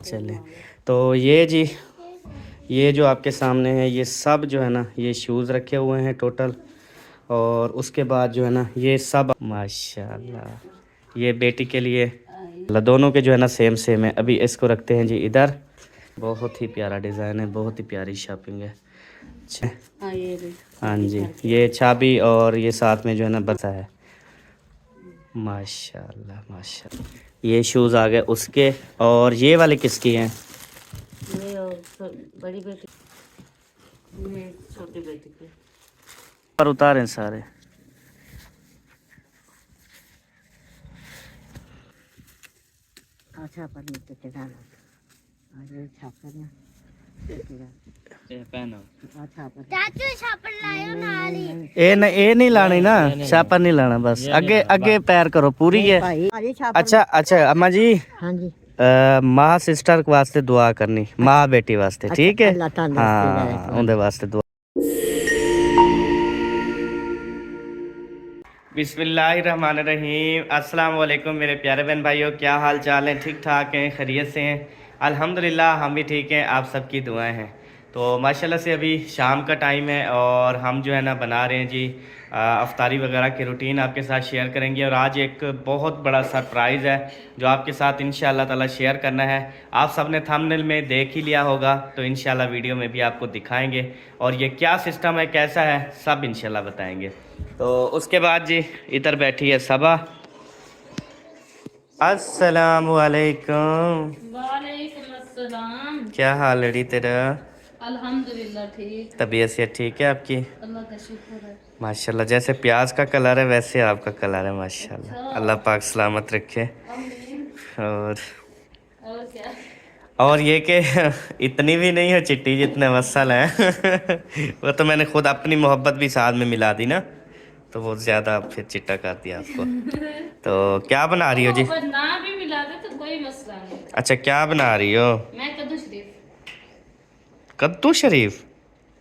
चले तो ये जी, ये जो आपके सामने है ये सब जो है ना, ये शूज़ रखे हुए हैं टोटल। और उसके बाद जो है ना ये सब माशाल्लाह ये बेटी के लिए दोनों के जो है ना सेम सेम है। अभी इसको रखते हैं जी इधर। बहुत ही प्यारा डिज़ाइन है, बहुत ही प्यारी शॉपिंग है। अच्छा हाँ जी, ये चाबी और ये साथ में जो है ना बता है। माशाल्लाह माशाल्लाह। ये शूज़ आ गए उसके। और ये वाले किसकी हैं? ये बड़ी बेटी, ये छोटी बेटी की। पर उतारें सारे। अच्छा पर नीचे चढ़ाना और ये छापर ना पहनो। अच्छा पर चाचू छापर लायो नाली। ए नहीं लानी ना, छापर नहीं लाना, बस आगे आगे पैर करो पूरी है। भाई छापर। अच्छा अच्छा अम्मा जी, हाँ जी, माँ सिस्टर के वास्ते दुआ करनी, माँ बेटी वास्ते, ठीक है? अल्लाह तंदुरुस्ती दे हाँ उनके वास्ते दुआ। बिस्मिल्लाहिर्रहमानिर्रहीम। अस्सलाम वालेकुम मेरे प्यारे बहन भाइयों, क्या हाल चाल है? ठीक ठाक हैं, खैरियत से हैं? अल्हम्दुलिल्लाह हम भी ठीक हैं, आप सबकी दुआएं हैं। तो माशाल्लाह से अभी शाम का टाइम है और हम जो है ना बना रहे हैं जी अफ्तारी वगैरह की रूटीन आपके साथ शेयर करेंगे। और आज एक बहुत बड़ा सरप्राइज़ है जो आपके साथ इंशाअल्लाह ताला शेयर करना है। आप सब ने थंबनेल में देख ही लिया होगा, तो इंशाअल्लाह वीडियो में भी आपको दिखाएंगे और ये क्या सिस्टम है, कैसा है, सब इंशाअल्लाह बताएंगे। तो उसके बाद जी इधर बैठी है सबा। अस्सलाम वालेकुम। वालेकुम अस्सलाम। क्या हाल है तेरा? अल्हम्दुलिल्लाह ठीक। तबीयत से ठीक है आपकी? अल्लाह का शुक्र है। माशाल्लाह, जैसे प्याज का कलर है वैसे आपका कलर है माशाल्लाह। अच्छा। अल्लाह पाक सलामत रखे। आमीन। और और क्या? और ये कि इतनी भी नहीं है चिट्टी जितने मसल हैं वो तो मैंने खुद अपनी मोहब्बत भी साथ में मिला दी ना, तो वो ज़्यादा फिर चिट्टा कर दिया आपको। तो क्या बना रही हो जी? मोहब्बत ना भी मिला दे तो कोई मसला नहीं। अच्छा क्या बना रही हो? मैं कद्दू शरीफ, कद्दू शरीफ?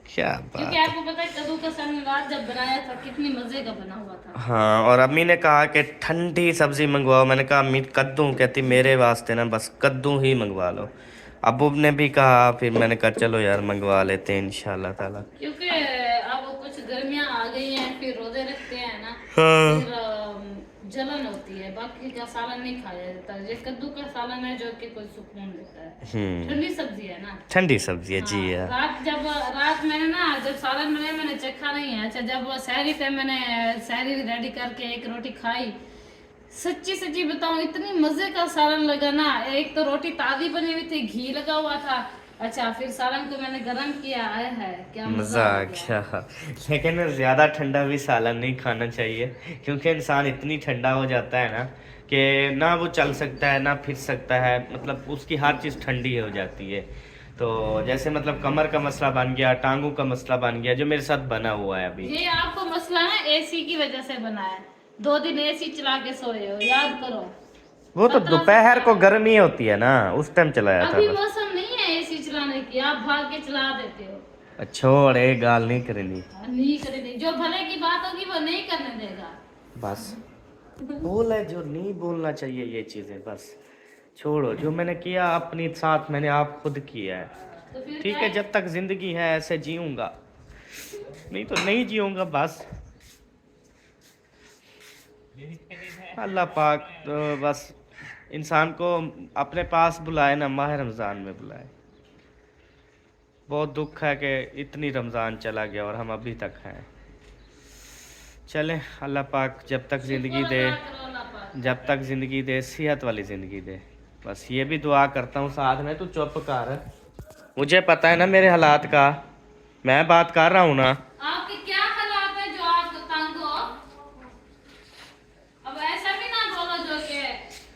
क्या क्योंकि बात। आपको पता है कद्दू का सलाद जब बनाया था कितनी मजे का बना हुआ था। हाँ, और अम्मी ने कहा कि ठंडी सब्ज़ी मंगवाओ। मैंने कहा अम्मी कद्दू, कहती मेरे वास्ते ना बस कद्दू ही मंगवा लो। अबू ने भी कहा, फिर मैंने कहा चलो यार मंगवा लेते हैं इंशाल्लाह ताला। क्योंकि अब कुछ गर्मियां आ गई हैं, फिर रोजे रखते हैं ना, हाँ। फिर जलन होती है, बाकी का सालन नहीं खाया जाता। ये कद्दू का सालन है जो कि कोई सुकून देता है। ठंडी सब्जी है ना, ठंडी सब्जी है जी हाँ। यार। रात मैंने ना जब सालन बनाया मैंने चखा नहीं है। अच्छा, जब सहरी पे मैंने सहरी रेडी करके एक रोटी खाई, सच्ची सच्ची बताऊं इतनी मजे का सालन लगा ना। एक तो रोटी ताजी बनी हुई थी, घी लगा हुआ था। अच्छा, फिर सालन को मैंने गरम किया, आया है क्या मज़ा आ गया। लेकिन ज़्यादा ठंडा भी सालन नहीं खाना चाहिए, क्योंकि इंसान इतनी ठंडा हो जाता है ना कि ना वो चल सकता है ना फिर सकता है, मतलब उसकी हर चीज़ ठंडी हो जाती है। तो जैसे मतलब कमर का मसला बन गया, टांगों का मसला बन गया, जो मेरे साथ बना हुआ है अभी। ये आपको मसला है एसी की वजह से बना है। 2 दिन एसी चला के सोए हो, याद करो। वो तो दोपहर को गर्मी होती है ना, उस टाइम चलाया था अभी बस। मौसम नहीं है एसी चलाने की, आप भाग के चला देते हो। छोड़, एक गाल नहीं करनी। नहीं करेंगे, जो भले की बात होगी वो नहीं करने देगा। बस बोल है जो नहीं बोलना चाहिए ये चीज़ें, बस छोड़ो। जो मैंने किया अपनी साथ मैंने आप खुद किया है, तो फिर ठीक है? जब तक जिंदगी है ऐसे जीऊंगा, नहीं तो नहीं जीऊंगा बस। अल्लाह पाक तो बस इंसान को अपने पास बुलाए ना, माह रमज़ान में बुलाए। बहुत दुख है कि इतनी रमज़ान चला गया और हम अभी तक हैं। चले, अल्लाह पाक जब तक ज़िंदगी दे, जब तक ज़िंदगी दे, सेहत वाली ज़िंदगी दे। बस ये भी दुआ करता हूँ साथ में। तू चुप कर, मुझे पता है ना मेरे हालात का, मैं बात कर रहा हूँ ना। आपके क्या हालात है जो आप तंग हो? अब ऐसा भी ना बोलो जो कि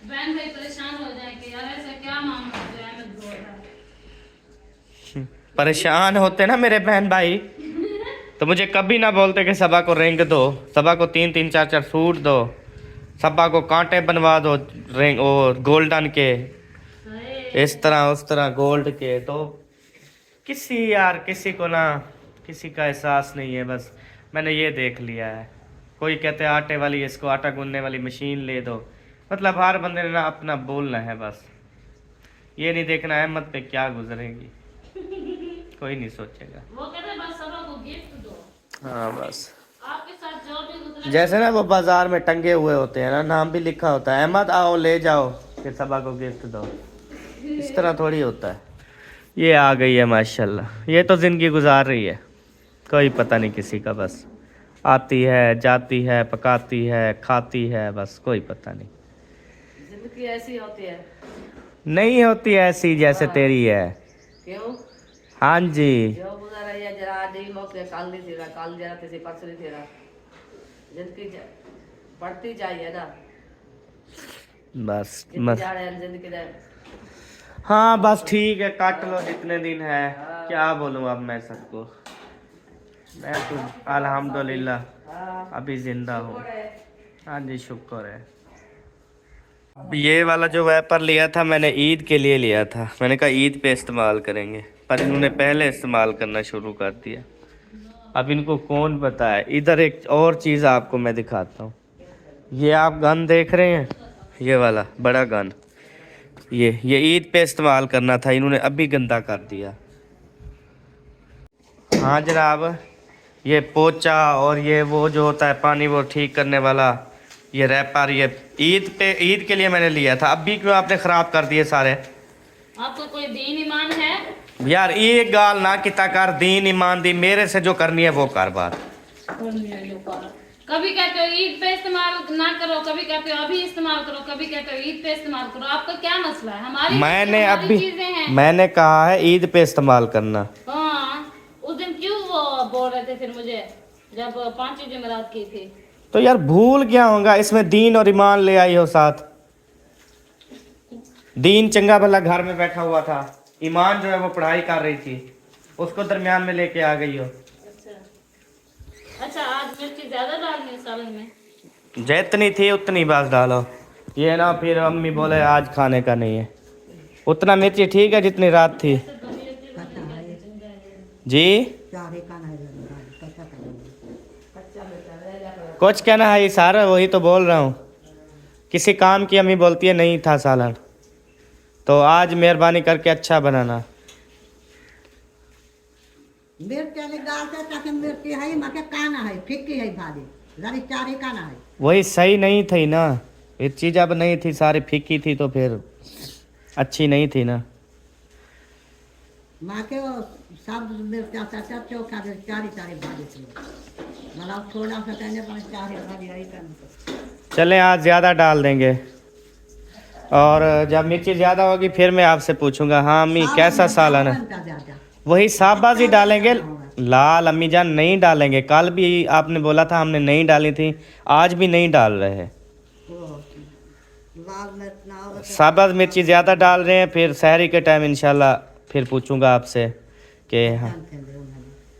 बहन भाई परेशान हो जाए कि यार ऐसा क्या मामला है जो अहमद बोल रहा है। परेशान होते ना मेरे बहन भाई तो मुझे कभी ना बोलते कि सबा को रिंग दो, सबा को 3-3 4-4 सूट दो, सबा को कांटे बनवा दो रिंग और गोल्डन के, इस तरह उस तरह गोल्ड के। तो किसी को ना किसी का एहसास नहीं है। बस मैंने ये देख लिया है, कोई कहते हैं आटे वाली, इसको आटा गूंदने वाली मशीन ले दो। मतलब हर बंदे ने ना अपना बोलना है बस। ये नहीं देखना अहमद पे क्या गुजरेगी, कोई नहीं सोचेगा। वो कहते बस सबा को गिफ्ट दो, हाँ बस आपके साथ जो भी गुजरे। जैसे ना वो बाजार में टंगे हुए होते हैं ना, नाम भी लिखा होता है अहमद आओ ले जाओ, फिर सबा को गिफ्ट दो, इस तरह थोड़ी होता है। ये आ गई है माशाल्लाह, ये तो ज़िंदगी गुजार रही है, कोई पता नहीं किसी का, बस आती है जाती है पकाती है खाती है, बस कोई पता नहीं। जिंदगी ऐसी होती है। नहीं होती ऐसी जैसे तेरी है। क्यों? हाँ जी जो गुजर रही है जरा आज ही मौके काल नहीं थी काल जरा किसी परसों नहीं थी जिंदगी बढ़ती चाहिए ना, बस जितनी जा रहे हैं जिंदगी दे। हाँ बस ठीक है, काट लो जितने दिन है, क्या बोलूँ अब मैं सबको। मैं तो अल्हम्दुलिल्लाह अभी ज़िंदा हूँ। हाँ जी शुक्र है। ये वाला जो वेपर लिया था मैंने ईद के लिए लिया था, मैंने कहा ईद पे इस्तेमाल करेंगे, पर इन्होंने पहले इस्तेमाल करना शुरू कर दिया। अब इनको कौन बताए। इधर एक और चीज़ आपको मैं दिखाता हूँ, ये आप गन देख रहे हैं, ये वाला बड़ा गन, ये ईद पे इस्तेमाल करना था, इन्होंने अभी गंदा कर दिया। हाँ जनाब, ये पोचा और ये वो जो होता है पानी वो ठीक करने वाला, ये रैपर, ये ईद के लिए मैंने लिया था, अभी क्यों आपने ख़राब कर दिए सारे। आपको कोई दीन ईमान है? यार एक गाल ना किता कर, दीन ईमान दी मेरे से जो करनी है वो कर बात। कभी कहते हो ईद पे इस्तेमाल ना करो, कभी कहते हो अभी इस्तेमाल करो, कभी कहते हो ईद पे इस्तेमाल करो, आपका क्या मसला है? हमारी चीजें हैं। मैंने कहा है ईद पे इस्तेमाल करना। हाँ उस दिन क्यों वो बोल रहे थे फिर मुझे, जब 5 जुमेरात की थी? तो यार भूल क्या होगा, इसमें दीन और ईमान ले आई हो साथ। दीन चंगा भला घर में बैठा हुआ था, ईमान जो है वो पढ़ाई कर रही थी, उसको दरमियान में लेके आ गई हो। अच्छा आज मिर्ची ज्यादा डालनी है सालन में? जितनी थी उतनी बस डालो, ये ना फिर अम्मी बोले आज खाने का नहीं है। उतना मिर्ची ठीक है जितनी रात थी जी। कुछ कहना है ये सारा, वही तो बोल रहा हूँ, किसी काम की अम्मी बोलती है नहीं था सालन, तो आज मेहरबानी करके अच्छा बनाना। मिर्ची डालते ताकि मिर्ची है मके काना है फिक्की है भाजी जरी चारे काना है। वही सही नहीं थी ना, ये चीज़ अब नहीं थी, सारी फीकी थी तो फिर अच्छी नहीं थी ना। माँ के वो सब मिर्चा चाचा चौका दे चारी चारी भाजी थी, मतलब थोड़ा सा कहने पर चारे भाजी आई करना। चलें आज ज़्यादा डाल देंगे, और जब मिर्ची ज़्यादा होगी फिर मैं आपसे पूछूंगा हाँ अम्मी कैसा सालन है। वही साबाज ही डालेंगे, लाल अम्मी जान नहीं डालेंगे, कल भी आपने बोला था हमने नहीं डाली थी, आज भी नहीं डाल रहे हैं। साबाज मिर्ची ज़्यादा डाल रहे हैं, फिर सहरी के टाइम इंशाल्लाह फिर पूछूंगा आपसे कि हाँ।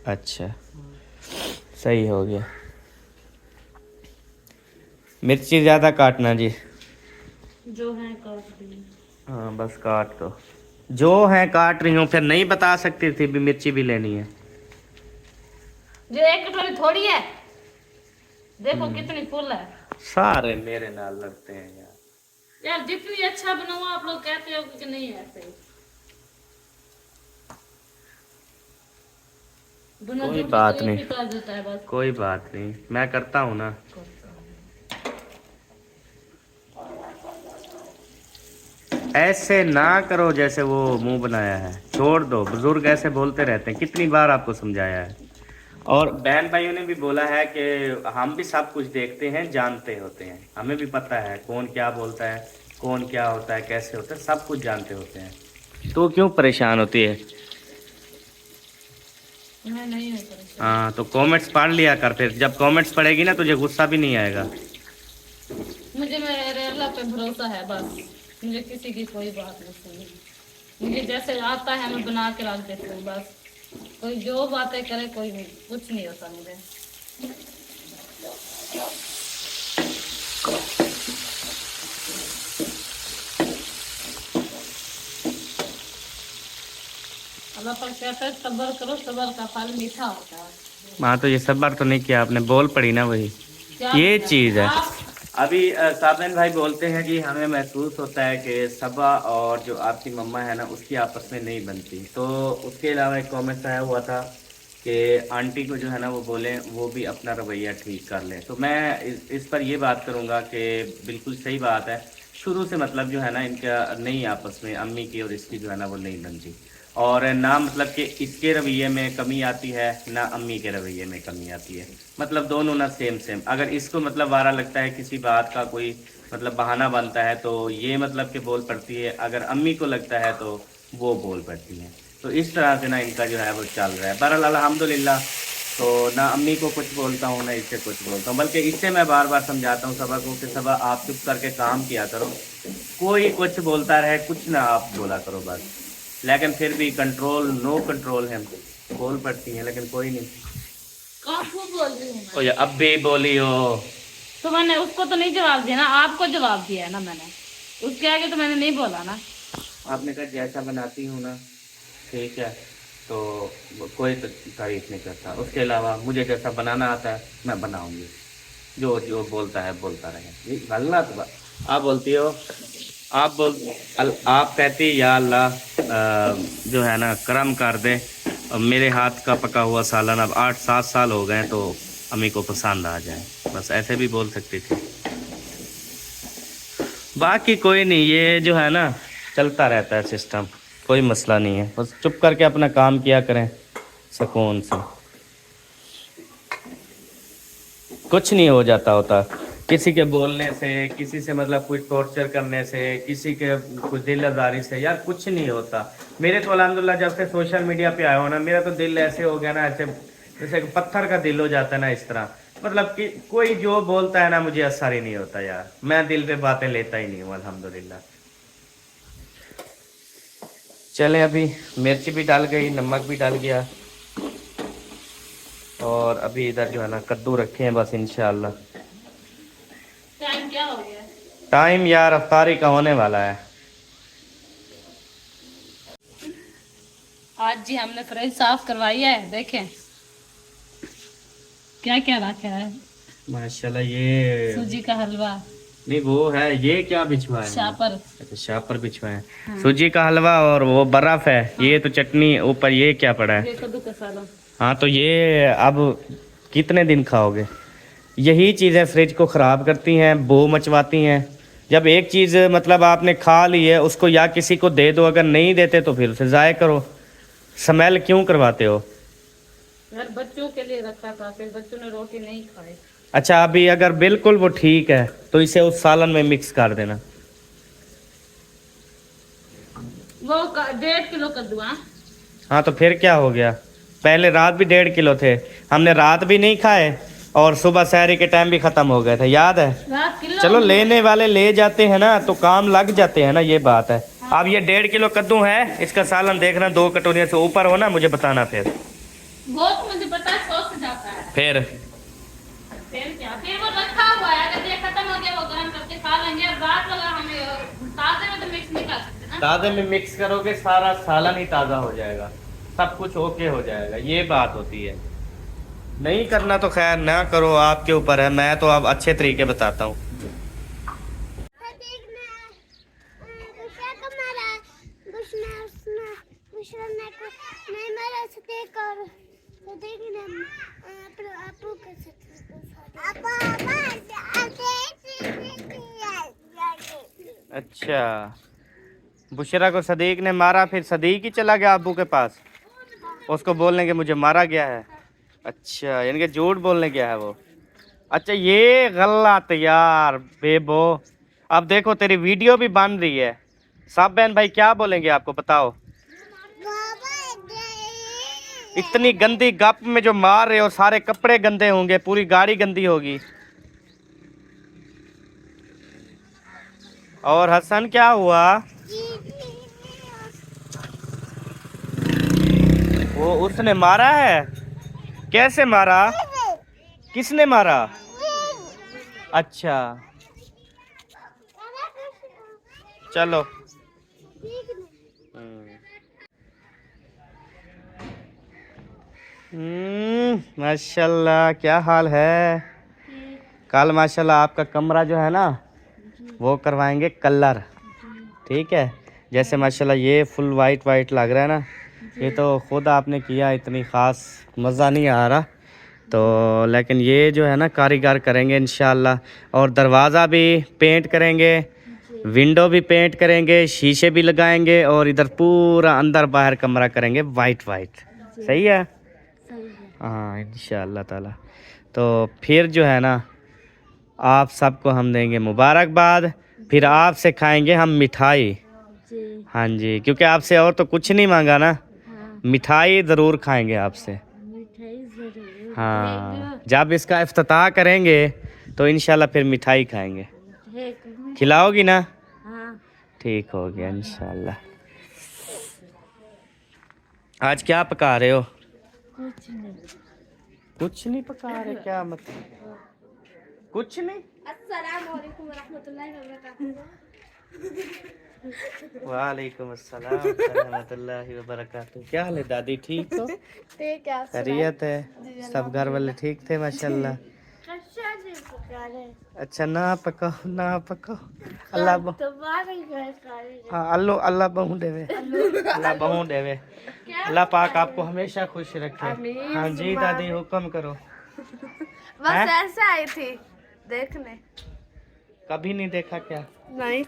अच्छा सही हो गया, मिर्ची ज़्यादा काटना जी। जो है काट दी। हाँ बस काट दो, जो है काट रही हूँ, फिर नहीं बता सकती थी भी मिर्ची भी लेनी है। जो एक कटोरी थोड़ी है, देखो कितनी फुल है। सारे मेरे नाल लगते हैं यार। यार जितनी अच्छा बनाओ आप लोग कहते हो कि नहीं है सही। कोई बात नहीं, देता है बस। कोई बात नहीं, मैं करता हूँ ना। ऐसे ना करो जैसे वो मुंह बनाया है, छोड़ दो, बुजुर्ग ऐसे बोलते रहते हैं, कितनी बार आपको समझाया है। और बहन भाइयों ने भी बोला है कि हम भी सब कुछ देखते हैं, जानते होते हैं, हमें भी पता है कौन क्या बोलता है, कौन क्या होता है, कैसे होता है, सब कुछ जानते होते हैं। तो क्यों परेशान होती है? मैं नहीं हूँ परेशान। हाँ तो कमेंट्स पढ़ लिया कर, फिर जब कमेंट्स पढ़ेगी ना तुझे गुस्सा भी नहीं आएगा। मुझे मेरे अल्लाह पे भरोसा है बस, मुझे किसी की कोई बात नहीं सुनी, मुझे जैसे आता है मैं बना के रख देती हूँ बस। कोई जो बातें करे कोई नहीं, कुछ नहीं होता मुझे। अल्लाह पर कहता है सब्र करो, सब्र का फल मीठा होता है। हाँ तो ये सब्र तो नहीं किया आपने, बोल पड़ी ना वही, क्या ये पता? चीज़ है। अभी साबिन भाई बोलते हैं कि हमें महसूस होता है कि सबा और जो आपकी मम्मा है ना उसकी आपस में नहीं बनती। तो उसके अलावा एक कमेंट आया हुआ था कि आंटी को जो है ना वो बोलें वो भी अपना रवैया ठीक कर लें। तो मैं इस पर ये बात करूँगा कि बिल्कुल सही बात है। शुरू से मतलब जो है ना इनका नहीं आपस में अम्मी की और इसकी जो है ना वो नहीं बनती। और ना मतलब कि इसके रवैये में कमी आती है ना अम्मी के रवैये में कमी आती है। मतलब दोनों ना सेम सेम। अगर इसको मतलब वारा लगता है किसी बात का कोई मतलब बहाना बनता है तो ये मतलब कि बोल पड़ती है, अगर अम्मी को लगता है तो वो बोल पड़ती है। तो इस तरह से ना इनका जो है वो चल रहा है। बहरहाल अल्हम्दुलिल्लाह। तो ना अम्मी को कुछ बोलता हूँ ना इससे कुछ बोलता हूँ, बल्कि इससे मैं बार बार समझाता हूँ सबा को कि सबा आप चुप करके काम किया करो, कोई कुछ बोलता रहे कुछ ना आप बोला करो बस। लेकिन फिर भी कंट्रोल नो कंट्रोल है, बोल पड़ती हैं लेकिन कोई नहीं। आपको बोल रही हूँ ओ या अब भी बोली हो। तो मैंने उसको तो नहीं जवाब दिया ना, आपको जवाब दिया है ना मैंने, उसके आगे तो मैंने नहीं बोला ना। आपने कहा जैसा बनाती हूँ ना ठीक है, तो कोई तारीफ नहीं करता। उसके अलावा मुझे जैसा बनाना आता है मैं बनाऊंगी, जो जो बोलता है बोलता रहे। ये गलत बात आप बोलती हो। आप कहती या अल्लाह जो है ना करम कर दे, अब मेरे हाथ का पका हुआ सालन अब 8-7 साल हो गए तो अम्मी को पसंद आ जाए, बस ऐसे भी बोल सकती थी। बाकी कोई नहीं, ये जो है ना चलता रहता है सिस्टम, कोई मसला नहीं है। बस चुप करके अपना काम किया करें सुकून से, कुछ नहीं हो जाता होता किसी के बोलने से, किसी से मतलब कुछ टॉर्चर करने से, किसी के कुछ दिल आज़ारी से यार कुछ नहीं होता। मेरे तो अल्हम्दुलिल्लाह जब से सोशल मीडिया पे आया हो ना मेरा तो दिल ऐसे हो गया ना, ऐसे जैसे पत्थर का दिल हो जाता है ना इस तरह। मतलब कि कोई जो बोलता है ना मुझे असर ही नहीं होता यार, मैं दिल पे बातें लेता ही नहीं हूँ अल्हम्दुलिल्लाह। चले अभी मिर्च भी डाल गई, नमक भी डाल गया, और अभी इधर जो है ना कद्दू रखे हैं बस इंशाल्लाह। टाइम क्या हो गया? टाइम यार अफ्तारी का होने वाला है। आज जी हमने फ्रिज साफ करवाई है, देखें क्या क्या रखा है। माशाल्लाह। ये सूजी का हलवा, नहीं वो है, ये क्या बिछवा है? शापर, अच्छा शापर बिछवा है। सूजी का हलवा और वो बर्फ है। ये तो चटनी ऊपर, ये क्या पड़ा है? ये कद्दू का सालन। हाँ तो ये अब कितने दिन खाओगे? यही चीज़ें फ्रिज को ख़राब करती हैं, बो मचवाती हैं। जब एक चीज़ मतलब आपने खा ली है उसको या किसी को दे दो, अगर नहीं देते तो फिर उसे ज़ाय करो। स्मेल क्यों करवाते हो? यार बच्चों के लिए रखा था, फिर बच्चों ने रोटी नहीं खाई। अच्छा अभी अगर बिल्कुल वो ठीक है तो इसे उस सालन में मिक्स कर देना। वो 1.5 किलो कद्दू। हाँ तो फिर क्या हो गया? पहले रात भी 1.5 किलो थे, हमने रात भी नहीं खाए और सुबह सहरी के टाइम भी ख़त्म हो गए थे, याद है? रात किलो। चलो लेने वाले ले जाते हैं ना तो काम लग जाते हैं ना, ये बात है। अब ये 1.5 किलो कद्दू है, इसका सालन देखना 2 कटोरियों से ऊपर हो ना, मुझे बताना फिर। वो तो मुझे पता है 100 से जाता है। फिर क्या, फिर वो रखा हुआ है, अगर ये खत्म हो गया वो गर्म करके खा लेंगे। रात लगा हमें ताजे में तो मिक्स नहीं कर सकते ना। ताज़े में मिक्स करोगे सारा सालन ही ताज़ा हो जाएगा, सब कुछ ओके हो जाएगा, ये बात होती है। नहीं करना तो खैर ना करो, आपके ऊपर है। मैं तो अब अच्छे तरीके बताता हूँ। अच्छा बुशरा को सदीक ने मारा, फिर सदीक ही चला गया अब्बू के पास उसको बोलने के मुझे मारा गया है। अच्छा यानी कि झूठ बोलने गया है वो। अच्छा ये गलत यार बेबो। अब देखो तेरी वीडियो भी बन रही है, सब बहन भाई क्या बोलेंगे आपको बताओ? इतनी गंदी गप में जो मार रहे हो, सारे कपड़े गंदे होंगे, पूरी गाड़ी गंदी होगी। और हसन क्या हुआ? वो उसने मारा है? कैसे मारा? किसने मारा? अच्छा चलो। माशाल्लाह क्या हाल है? कल माशाल्लाह आपका कमरा जो है ना वो करवाएंगे कलर, ठीक है। जैसे माशाल्लाह ये फुल वाइट वाइट लग रहा है ना, ये तो खुद आपने किया, इतनी ख़ास मज़ा नहीं आ रहा तो, लेकिन ये जो है ना कारीगर करेंगे इंशाल्लाह। और दरवाज़ा भी पेंट करेंगे, विंडो भी पेंट करेंगे, शीशे भी लगाएंगे और इधर पूरा अंदर बाहर कमरा करेंगे वाइट वाइट। सही है? हाँ इंशाल्लाह ताला। तो फिर जो है ना आप सबको हम देंगे मुबारकबाद, फिर आपसे खाएंगे हम मिठाई। हाँ जी, क्योंकि आपसे और तो कुछ नहीं मांगा ना, मिठाई ज़रूर खाएंगे आपसे। हाँ, जब इसका इफ्तिताह करेंगे तो इंशाल्लाह फिर मिठाई खाएंगे। खिलाओगी ना? हाँ। ठीक हो गया इंशाल्लाह। आज क्या पका रहे हो? कुछ नहीं पका रहे, क्या मतलब? कुछ नहीं। अस्सलाम वालेकुम रहमतुल्लाहि व बरकातहू। वालेकुम अस्सलाम रहमतुल्लाहि व बरकातहू। क्या हाल है दादी, ठीक हो? ठीक है, खैरियत है? सब घर वाले ठीक थे माशाल्लाह? अच्छा, ना पको ना पको। अल्लाह हाँ अल्लाह अल्लाह बहु देवे, अल्लाह बहु देवे, अल्लाह पाक आपको हमेशा खुश रखे। हाँ जी दादी हुक्म करो। बस ऐसे आई थी देखने। कभी नहीं देखा क्या? नहीं,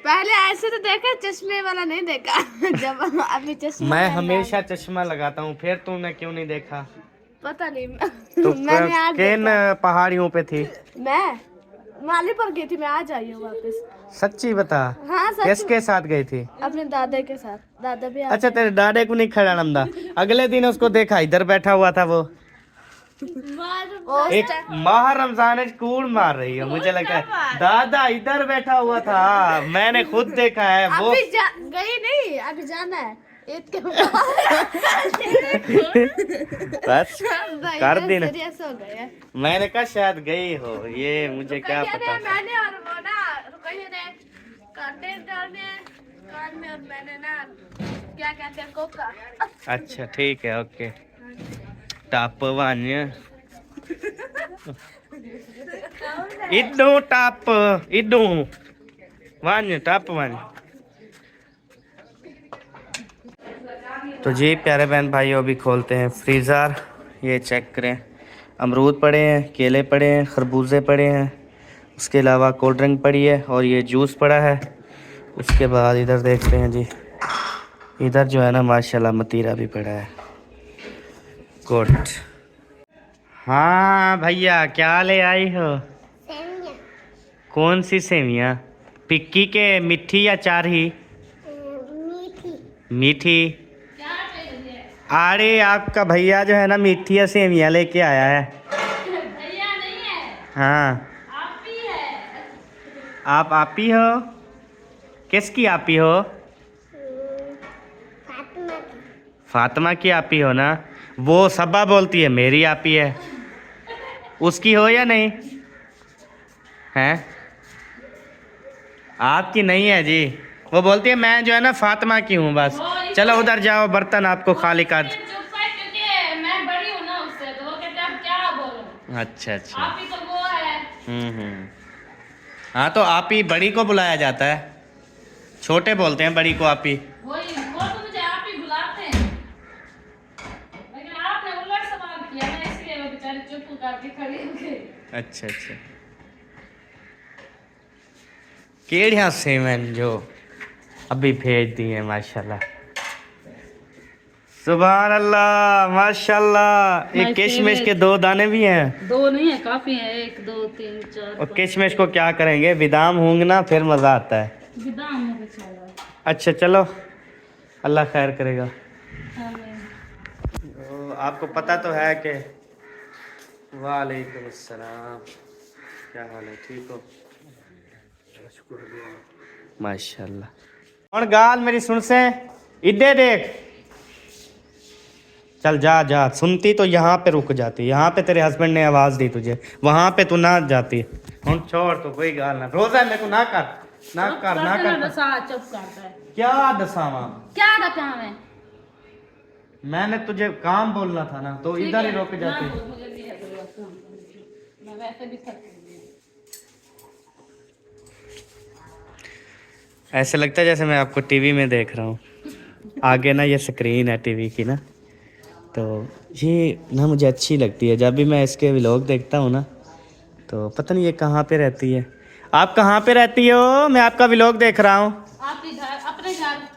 पहले ऐसे तो देखा, चश्मे वाला नहीं देखा। जब अभी चश्मा मैं हमेशा चश्मा लगाता हूँ, फिर तूने क्यों नहीं देखा? पता नहीं। तो मैंने आज किन पहाड़ियों पे थी? मैं माली पर गई थी, मैं आज आई हूँ वापस। सच्ची बता। हाँ सच। किसके साथ गई थी? अपने दादा के साथ। दादा भी अच्छा, तेरे दादे को नहीं खड़ा नमदा? अगले दिन उसको देखा इधर बैठा हुआ था वो। एक माह रमजान कूड़ मार रही है, मुझे लगता है दादा इधर बैठा हुआ था, मैंने खुद देखा है वो। अभी गई नहीं, अभी जाना है ईद के बस कर देना। सीरियस हो गए। मैंने कहा शायद गई हो, ये मुझे क्या पता। मैंने और वो ना रुकइए ने काटे डालने कान में, और मैंने ना क्या कहते हैं कोका। अच्छा ठीक है, ओके। टाप वान्य इडो टाप इडो वान्य टाप वान्य। तो जी प्यारे बहन भाइयों, अभी खोलते हैं फ्रीज़र। ये चेक करें, अमरूद पड़े हैं, केले पड़े हैं, खरबूजे पड़े हैं, उसके अलावा कोल्ड ड्रिंक पड़ी है और ये जूस पड़ा है। उसके बाद इधर देखते हैं जी, इधर जो है ना माशाल्लाह मतीरा भी पड़ा है। गुड। हाँ भैया, क्या ले आई हो? सेवियां। कौन सी सेवियाँ? पिक्की के मिठी या चारही? मीठी। मीठी। अरे आपका भैया जो है ना मीठी सेवियाँ लेके आया है। भैया नहीं है, हाँ आप ही है। आप आपी हो? किसकी आपी हो? फातिमा की। फातिमा की आपी हो ना? वो सबा बोलती है मेरी आपी है, उसकी हो या नहीं? हैं? आपकी नहीं है जी, वो बोलती है मैं जो है ना फातिमा की हूँ बस। चलो उधर जाओ, बर्तन आपको खाली कर। चुप है क्योंकि मैं बड़ी हूँ ना उससे, तो वो कहते हैं अब क्या बोलो। अच्छा अच्छा। आप ही तो वो है। हाँ तो आप ही बड़ी को बुलाया जाता है, छोटे बोलते हैं बड़ी को आप ही। वो तो मुझे आप ही बुलाते हैं, लेकिन आपने उलट सवाल किया ना, इसलिए वो बेचारी चुप करके खड़ी हो गई। अच्छा अच्छा। केड़िया सेवन जो अभी भेज दिए माशाल्लाह। सुभान अल्लाह माशाल्लाह। एक किशमिश के 2 दाने भी हैं। 2 नहीं है, काफी है, 1 2 3 4। और किशमिश को क्या करेंगे, विदाम होंगना फिर मज़ा आता है। विदाम हो गया। अच्छा चलो, अल्लाह खैर करेगा। आमीन। तो आपको पता तो है कि वालेकुम अस्सलाम, क्या हाल है, ठीक हो? माशाल्लाह। और गाल मेरी सुन से इधे देख, चल जा जा, सुनती तो यहाँ पे रुक जाती, यहाँ पे तेरे हस्बैंड ने आवाज़ दी तुझे, वहाँ पे तू ना जाती। हम छोड़, तो कोई गाल ना, रोज़ा मेरे को ना कर ना कर ना कर। चुप करता है। क्या दसावा? क्या दसा मैं? मैंने तुझे काम बोलना था ना, तो इधर ही रुक जाती। मुझे भी है, मैं वैसे भी थक गई। ऐसे लगता है जैसे मैं आपको टीवी में देख रहा हूँ। आगे ना ये स्क्रीन है टीवी की ना, तो ये ना मुझे अच्छी लगती है। जब भी मैं इसके व्लॉग देखता हूँ ना, तो पता नहीं ये कहाँ पे रहती है। आप कहाँ पे रहती हो? मैं आपका व्लॉग देख रहा हूँ। आपके घर, अपने घर।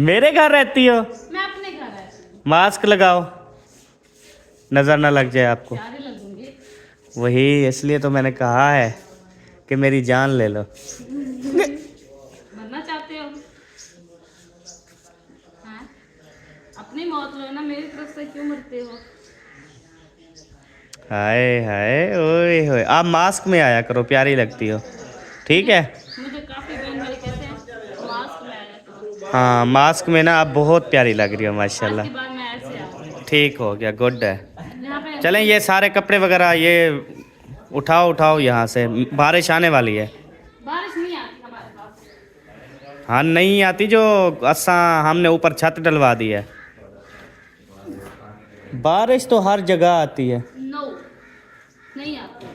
मेरे घर रहती हो? मैं अपने घर रहती हूँ। मास्क लगाओ, नज़र ना लग जाए आपको। प्यारी लगूंगी। वही इसलिए तो मैंने कहा है कि मेरी जान ले लो। मरना चाहते हो? हाँ? अपनी मौत लो ना, मेरी तरफ से क्यों मरते हो? हाय हाय ओए होए, आप मास्क में आया करो, प्यारी लगती हो। ठीक है। मुझे काफी बहन भाई कहते हैं मास्क में आया करो। हाँ, मास्क में ना आप बहुत प्यारी लग रही हो माशाल्लाह। आज के बाद मैं ऐसे आऊँ। ठीक हो गया, गुड है। यहाँ पे चलें, ये सारे कपड़े वगैरह ये उठाओ यहाँ से, बारिश आने वाली है। बारिश नहीं आती हमारे पास। हाँ नहीं आती, जो असा हमने ऊपर छत डलवा दी है। बारिश तो हर जगह आती है। नो, नहीं आती।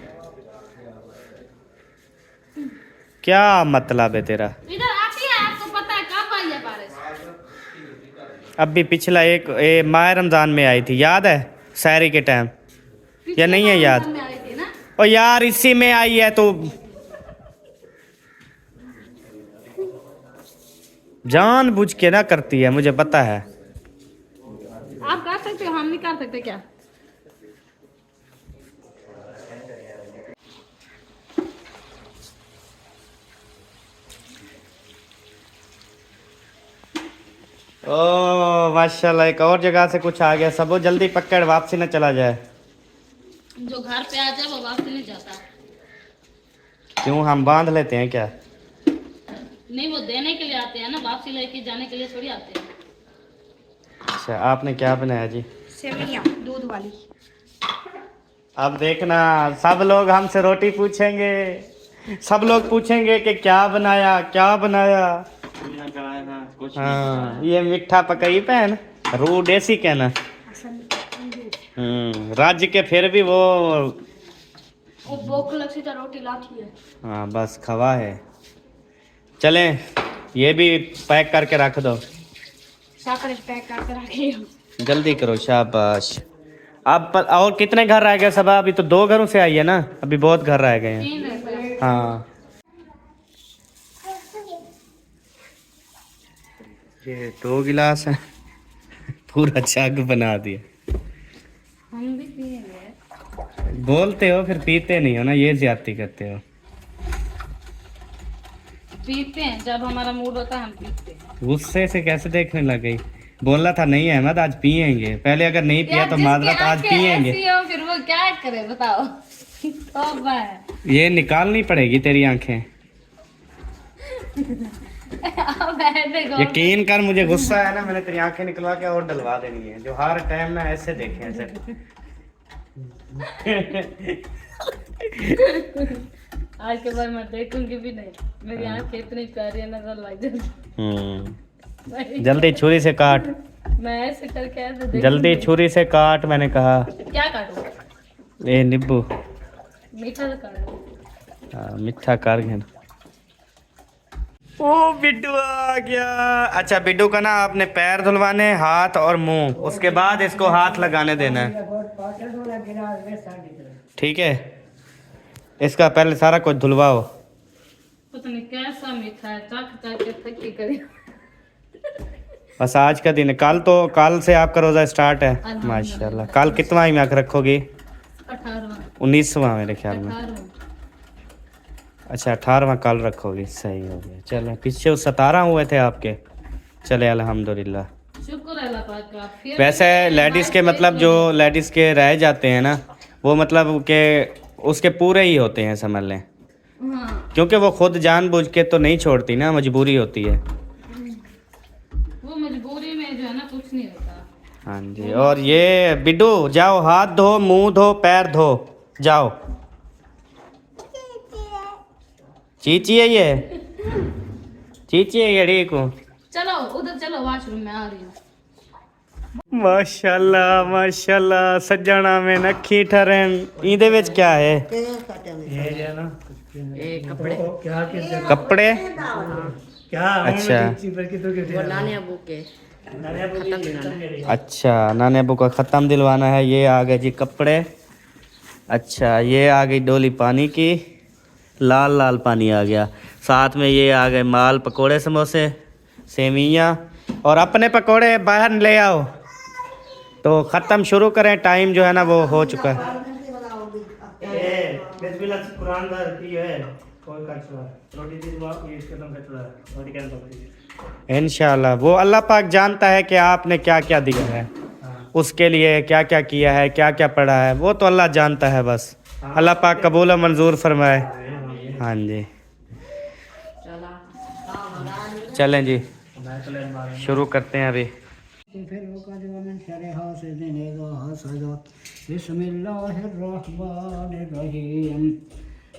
क्या मतलब है तेरा? इधर आती है, आपको पता है कब आई है बारिश? अभी पिछला एक माह रमजान में आई थी, याद है? सहरी के टाइम, या नहीं है याद? में आई थी ना। ओ यार, इसी में आई है तो जानबूझ के ना करती है, मुझे पता है। आप कर सकते हो, हम नहीं कर सकते क्या? ओ माशाल्लाह, एक और जगह से कुछ आ गया। सबो जल्दी पकड़, वापसी न चला जाए। जो घर पे आ जाए वो वापस नहीं जाता। क्यों, हम बांध लेते हैं क्या? नहीं, वो देने के लिए आते हैं ना, वापसी लेके जाने के लिए थोड़ी आते हैं। अच्छा, आपने क्या बनाया जी? सेवइयाँ दूध वाली। अब देखना, सब लोग हमसे रोटी पूछेंगे, सब लोग पूछेंगे कि क्या बनाया, क्या बनाया। हाँ, ये मीठा पकाई पैन रू देसी कहना। राज्य के फिर भी वो भूख लग सी तो रोटी लाठी है। हाँ बस खवा है। चलें, ये भी पैक करके रख दो। साकर पैक करके रखी। जल्दी करो, शाबाश। अब और कितने घर रह गए सब? अभी तो 2 घरों से आई है ना, अभी बहुत घर रह गए हैं। 3 रहता है। हाँ, ये 2 गिलास है, पूरा जग बना दिया। हम भी पिएंगे। बोलते हो फिर पीते नहीं हो ना, ये ज्यादती करते हो। पीते हैं जब हमारा मूड होता है, हम पीते हैं। गुस्से से कैसे देखने लग गई? बोलना था नहीं अहमद आज पियेंगे, पहले अगर नहीं पिया तो माजरत, आज पियेंगे। ऐसी हो, फिर वो क्या करे बताओ। तौबा है। ये निकालनी पड़ेगी तेरी आंखें। अब ऐसे गौर- यकीन कर, मुझे गुस्सा है ना, मैंने तेरी आंखें निकलवा के और डलवा देनी है, जो हर टाइम ना ऐसे देखे ऐसे। आज के बाद मैं देखूंगी भी नहीं। मेरी आंखें इतनी प्यारी नजर लग जाती। जल्दी छुरी से काट, मैं ऐसे करके ऐसे देखूंगी। जल्दी छुरी से काट, मैंने कहा। क्या काटूं? ए नींबू, मीठा से काटूं। हाँ, मीठा कर घेन। ओ बिड्डू आ गया। अच्छा, बिड्डू का ना आपने पैर धुलवाने, हाथ और मुंह, उसके बाद इसको हाथ लगाने देना है। ठीक है, इसका पहले सारा कुछ धुलवाओ। पता नहीं कैसा मीठा है, चख चख के थकी करी। बस आज का दिन है, कल से आपका रोजा स्टार्ट है माशाल्लाह। कल कितना ही आँख रखोगी? 18वां 19वां मेरे ख्याल में। 18वां। अच्छा, 18वां कल रखोगी, सही हो गया। चलो, पीछे 17 हुए थे आपके। चले अल्हम्दुलिल्लाह। शुक्र है अल्लाह पाक का। फिर वैसे लेडीज़ के मतलब जो लेडीज़ के रह जाते हैं ना, वो मतलब के उसके पूरे ही होते हैं समझ लें, हाँ, क्योंकि वो खुद जानबूझ के तो नहीं छोड़ती ना, मजबूरी होती है। वो मजबूरी में जो है ना कुछ नहीं होता। हाँ जी। और ये बिड्डू जाओ, हाथ धो, मुंह धो, पैर धो, जाओ। चीची है ये, चीची है ये, ठीक हूँ। चलो उधर चलो, वॉशरूम में आ रही हूँ। माशाल्लाह माशाल्लाह, सज्जना में नखी ठहरन। इहदे विच क्या है? तेल कटे में ये जो है ना कपड़े कपड़े क्या अच्छा वो नाने अबू के खत्म दिलाना। अच्छा, नाने अबू का ख़त्म दिलवाना है। ये आ गए जी कपड़े। अच्छा, ये आ गई डोली पानी की, लाल लाल पानी आ गया। साथ में ये आ गए माल, पकोड़े, समोसे, सेवियाँ। और अपने पकोड़े बाहर ले आओ तो ख़त्म शुरू करें, टाइम जो है ना वो हो चुका है। कुरान है कोई कचरा रोटी दिलवा ये इसके दम कचरा रोटी कैसे पकड़ी इंशाल्लाह वो अल्लाह पाक जानता है कि आपने क्या क्या दिया है, उसके लिए क्या क्या किया है, क्या क्या पढ़ा है, वो तो अल्लाह जानता है। बस अल्लाह पाक कबूल और मंजूर फरमाए। हाँ जी, चलें जी, शुरू करते हैं अभी।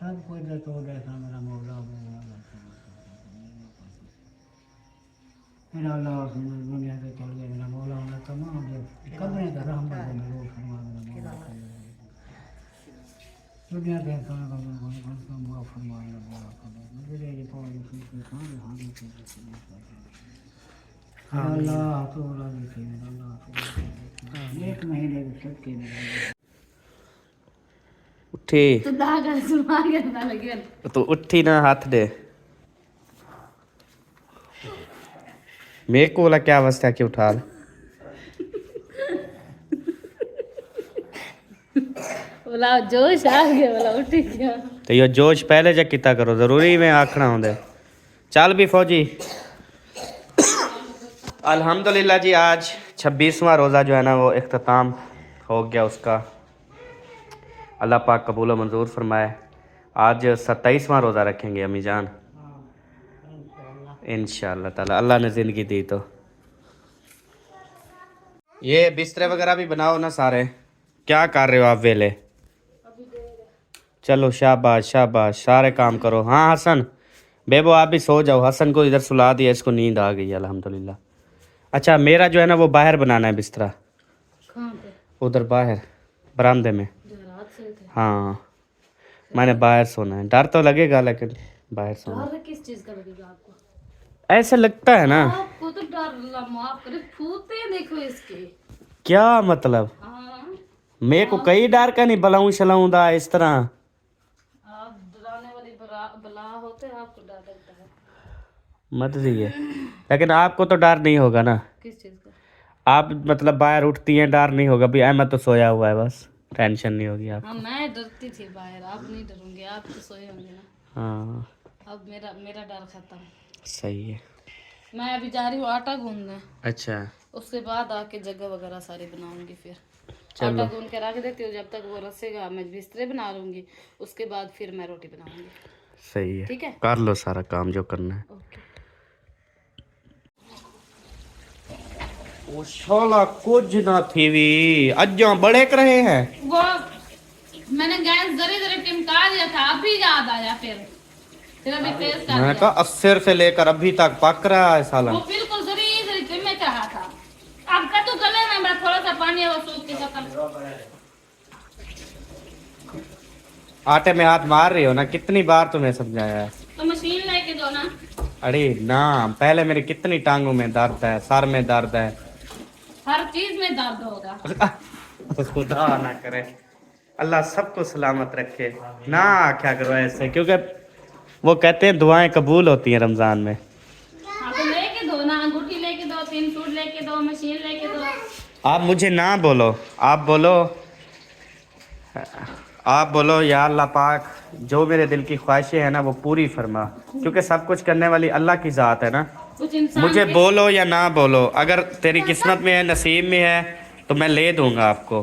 सब कुछ तो देखा मेरा मौला मेरा अल्लाह दुनिया से चल गया मेरा मौला ने तमाम जो कब्रें का रहमत है मेरे वो फरमा मेरा मौला दुनिया के खाना का माफ फरमाया मुझे ये पानी के खाने हानि के अल्लाह तो राजी थे अल्लाह तो एक महीने में सब के उठी तो दागा सुना करना लगे तो उठी ना, हाथ दे। मेरे को बोला क्या अवस्था है कि उठा ले। बोला जोश आ गया, बोला उठ गया। तो ये जोश पहले जब किता करो, ज़रूरी में आखना होंगे। चल भी फौजी। अल्हम्दुलिल्लाह जी, आज 26वां रोज़ा जो है ना वो इख्तिताम हो गया उसका। अल्लाह पाक कबूल व मंजूर फरमाए। आज 27वां रोज़ा रखेंगे अम्मी जान, इंशाअल्लाह ताला अल्लाह ने ज़िंदगी दी तो। ये बिस्तरे वगैरह भी बनाओ ना सारे। क्या कर रहे हो आप वेले? चलो शाबाश शाबाश, सारे काम करो। हाँ हसन बेबो आप भी सो जाओ। हसन को इधर सुला दिया, इसको नींद आ गई अल्हम्दुलिल्लाह। अच्छा मेरा जो है ना वो बाहर बनाना है बिस्तरा, कहाँ पे? उधर बाहर बरामदे में। जो रात से थे। हाँ मैंने बाहर सोना है। डर तो लगेगा लेकिन बाहर सोना। डर किस चीज का लगेगा आपको? ऐसे लगता है ना। आपको तो डर, अल्लाह माफ करे, फूते देखो इसके। क्या मतलब? हाँ, मेरे को कई डर का नहीं बलाऊं शलाऊं दा इस तरह। आप डराने वाली बला होते हैं, आपको डर लगता है। मत दीजिए, लेकिन आपको तो डर नहीं होगा ना। किस चीज का? आप मतलब बाहर उठती हैं, डर नहीं होगा। भी अहमद तो सोया हुआ है, बस टेंशन नहीं होगी आप। हाँ मैं डरती थी बाहर, आप नहीं डरूंगे, आप तो सोए होंगे ना। हाँ अब मेरा डर खत्म। सही है। मैं अभी जा रही हूँ आटा गूंदने, अच्छा उसके बाद आके जगह वगैरह सारी बनाऊंगी। फिर चलो। आटा गूंद के रख देती हूँ, जब तक वो रसेगा मैं बिस्तरे बना लूंगी, उसके बाद फिर मैं रोटी बनाऊंगी। सही है, ठीक है, कर लो सारा काम जो करना है। ओके। ओ शाला कुछ ना थी भी अज्जा बड़े कर रहे हैं। वो मैंने गैस जरी जरी टिमका दिया था, अभी याद आया। फिर अभी तेज कर मैं दिया। कहा 80 से लेकर अभी तक पक रहा है साला। वो बिल्कुल जरी जरी टिमक रहा था। अब का तो गले में बड़ा थोड़ा सा पानी है, वो सूख के खत्म। आटे में हाथ मार रही हो ना, कितनी बार तुम्हें समझाया है। तो मशीन लेके दो ना। अरे ना, पहले मेरी कितनी टांगों में दर्द है, सर में दर्द है। हर चीज में दर्द होगा। खुदा ना करे, अल्लाह सबको सलामत रखे। ना क्या करो ऐसे, क्योंकि वो कहते हैं दुआएं कबूल होती हैं रमजान में। हाँ तो लेके दो ना, अंगूठी लेके दो, 3 सूट लेके दो, मशीन लेके दो। आप मुझे ना बोलो, आप बोलो या अल्लाह पाक जो मेरे दिल की ख्वाहिशें हैं ना वो पूरी फरमा, क्योंकि सब कुछ करने वाली अल्लाह की ज़ात है ना। कुछ इंसान मुझे के- बोलो या ना बोलो, अगर तेरी किस्मत में है, नसीब में है तो मैं ले दूंगा आपको,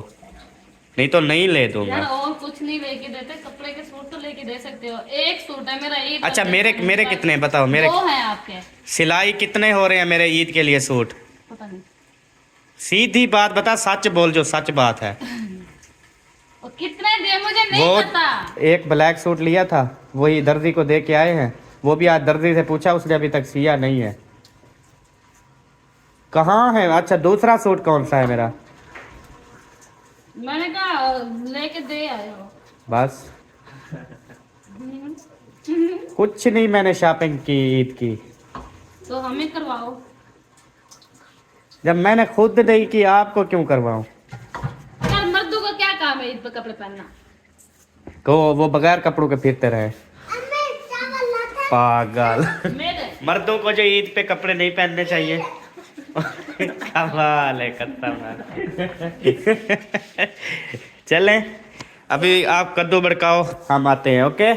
नहीं तो नहीं ले यार दूंगा। और कुछ नहीं लेके देते, कपड़े के सूट तो लेके दे सकते हो। एक सूट है मेरा ईद अच्छा का मेरे ड्रेस है, मेरे बस। कितने बताओ, मेरे दो हैं आपके, सिलाई कितने हो रहे हैं मेरे ईद के लिए सूट? पता नहीं। सीधी बात बता, सच बोल, जो सच बात है। और कितने दे मुझे नहीं वो पता। एक ब्लैक सूट लिया था, वही दर्जी को दे के आए हैं, वो भी आज दर्जी से पूछा, उसने अभी तक सिया नहीं है। कहाँ है? अच्छा दूसरा सूट कौन सा है मेरा? मैंने कहा लेके दे आए हो। बस कुछ नहीं, मैंने शॉपिंग की ईद की। तो हमें करवाओ। जब मैंने खुद नहीं की, आपको क्यों करवाऊं? यार मर्दों का क्या काम है ईद पे कपड़े पहनना? को वो बगैर कपड़ों के फिरते रहे, पागल। मेरे मर्दों को जो ईद पे कपड़े नहीं पहनने चाहिए। कमाल है, चलें, अभी आप कद्दू बड़काओ, हम आते हैं। ओके।